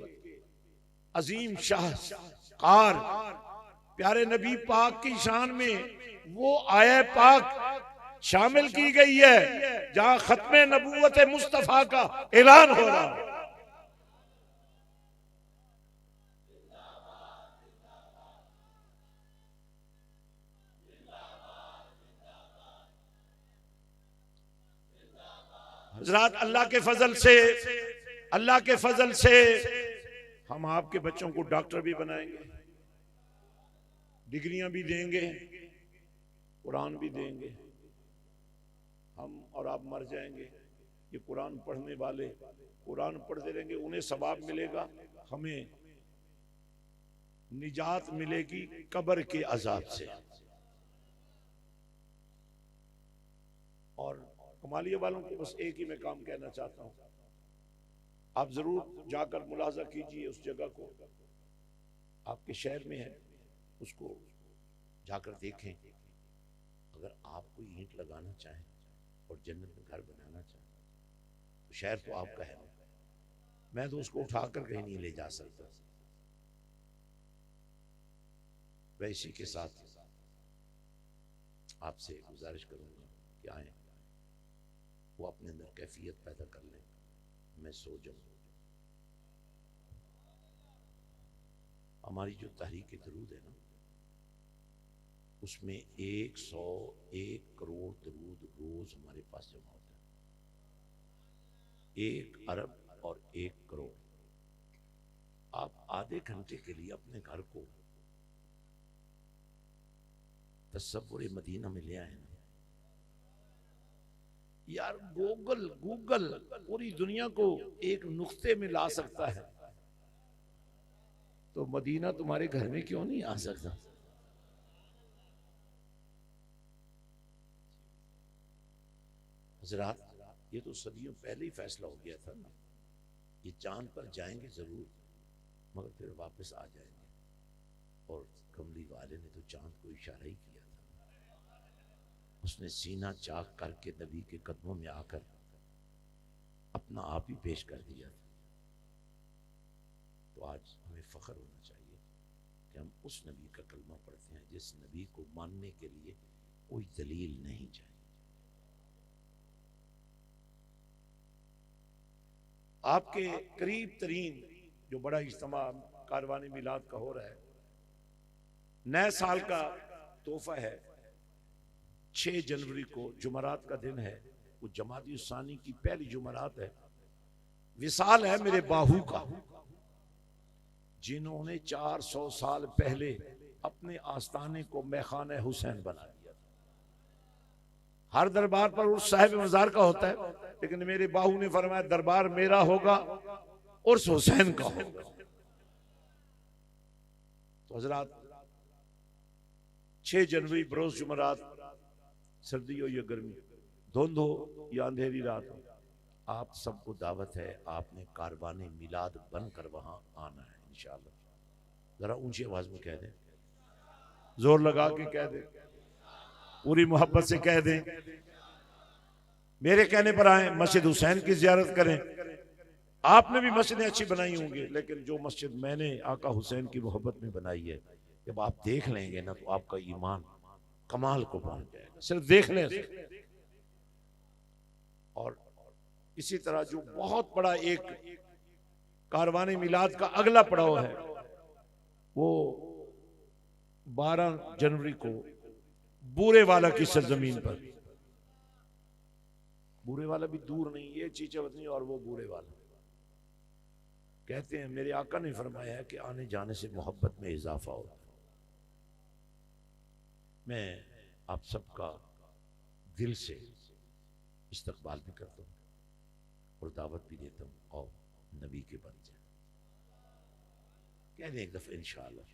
अजीम शाहकार प्यारे नबी पाक की शान में वो आया पाक शामिल की गई है जहां खत्म नबूवत मुस्तफा का ऐलान हो रहा है। हजरात, अल्लाह के फजल से हम आपके बच्चों को डॉक्टर भी बनाएंगे, डिग्रियां भी देंगे, कुरान भी देंगे। हम और आप मर जाएंगे, ये कुरान पढ़ने वाले कुरान पढ़ते रहेंगे, उन्हें सवाब मिलेगा, हमें निजात मिलेगी कब्र के अजाब से। और कमालिया वालों को बस एक ही मैं काम कहना चाहता हूं, आप जरूर जाकर मुलाजा कीजिए उस जगह को, आपके शहर में है, उसको जाकर देखें। अगर आप कोई ईंट लगाना चाहें और जन्नत में घर बनाना चाहें तो शहर तो आपका है, मैं तो उसको उठाकर कहीं नहीं ले जा सकता। वैसी के साथ आपसे गुजारिश करूंगा कि आए, वो अपने अंदर कैफियत पैदा कर लें, मैं सो जाऊं। हमारी जो तहरीक दरूद है ना, उसमें 101 करोड़ दरूद रोज हमारे पास जमा होता है। 1 अरब और 1 करोड़। आप आधे घंटे के लिए अपने घर को तसव्वुर मदीना में ले आए ना यार। गूगल गूगल पूरी दुनिया को एक नुक्ते में ला सकता है, तो मदीना तुम्हारे घर में क्यों नहीं आ सकता? हजरात, ये तो सदियों पहले ही फैसला हो गया था ना, ये चांद पर जाएंगे जरूर, मगर फिर वापस आ जाएंगे। और कमली वाले ने तो चांद को इशारा ही किया था, उसने सीना चाक करके नबी के कदमों में आकर अपना आप ही पेश कर दिया था। तो आज हमें फख्र होना चाहिए कि हम उस नबी का कलमा पढ़ते हैं जिस नबी को मानने के लिए कोई दलील नहीं चाहिए। आपके करीब तरीन जो बड़ा इज्तिमा कारवानी मिलाद का हो रहा है, नए साल का तोहफा है। 6 जनवरी को जुमरात का दिन है, वो जमाती उसानी की पहली जुमरात है। विसाल है मेरे बाहू का, जिन्होंने 400 साल पहले अपने आस्थाने को मैखाने हुसैन बना दिया था। हर दरबार पर उर्स साहिब मजार का होता है, लेकिन मेरे बाहू ने फरमाया दरबार मेरा होगा, उर्स हुसैन का होगा। तो हजरात, 6 जनवरी बरोज जुमरात, सर्दी हो या गर्मी, धुंध हो या अंधेरी रात हो, आप सबको दावत है। आपने कारवाने मिलाद बनकर वहां आना है इंशाअल्लाह। जरा ऊंची आवाज में कह दें, जोर लगा के कह दें, पूरी मोहब्बत से कह दें। मेरे कहने पर आए, मस्जिद हुसैन की जियारत करें। आपने भी मस्जिदें अच्छी बनाई होंगी, लेकिन जो मस्जिद मैंने आका हुसैन की मोहब्बत में बनाई है, जब आप देख लेंगे ना तो आपका ईमान कमाल को पहुंच जाएगा, सिर्फ देखने से। और इसी तरह जो बहुत बड़ा एक कारवाने मिलाद का अगला पड़ाव है, वो 12 जनवरी को बूरे वाला की सरजमीन पर। बूरे वाला भी दूर नहीं, ये चीचवतनी और वो बूरे वाला। कहते हैं मेरे आका ने फरमाया है कि आने जाने से मोहब्बत में इजाफा होता है। मैं आप सबका दिल से इस्तकबाल भी करता हूँ और दावत भी देता हूँ, और नबी के बन जाए। कह दें एक दफा इंशाअल्लाह।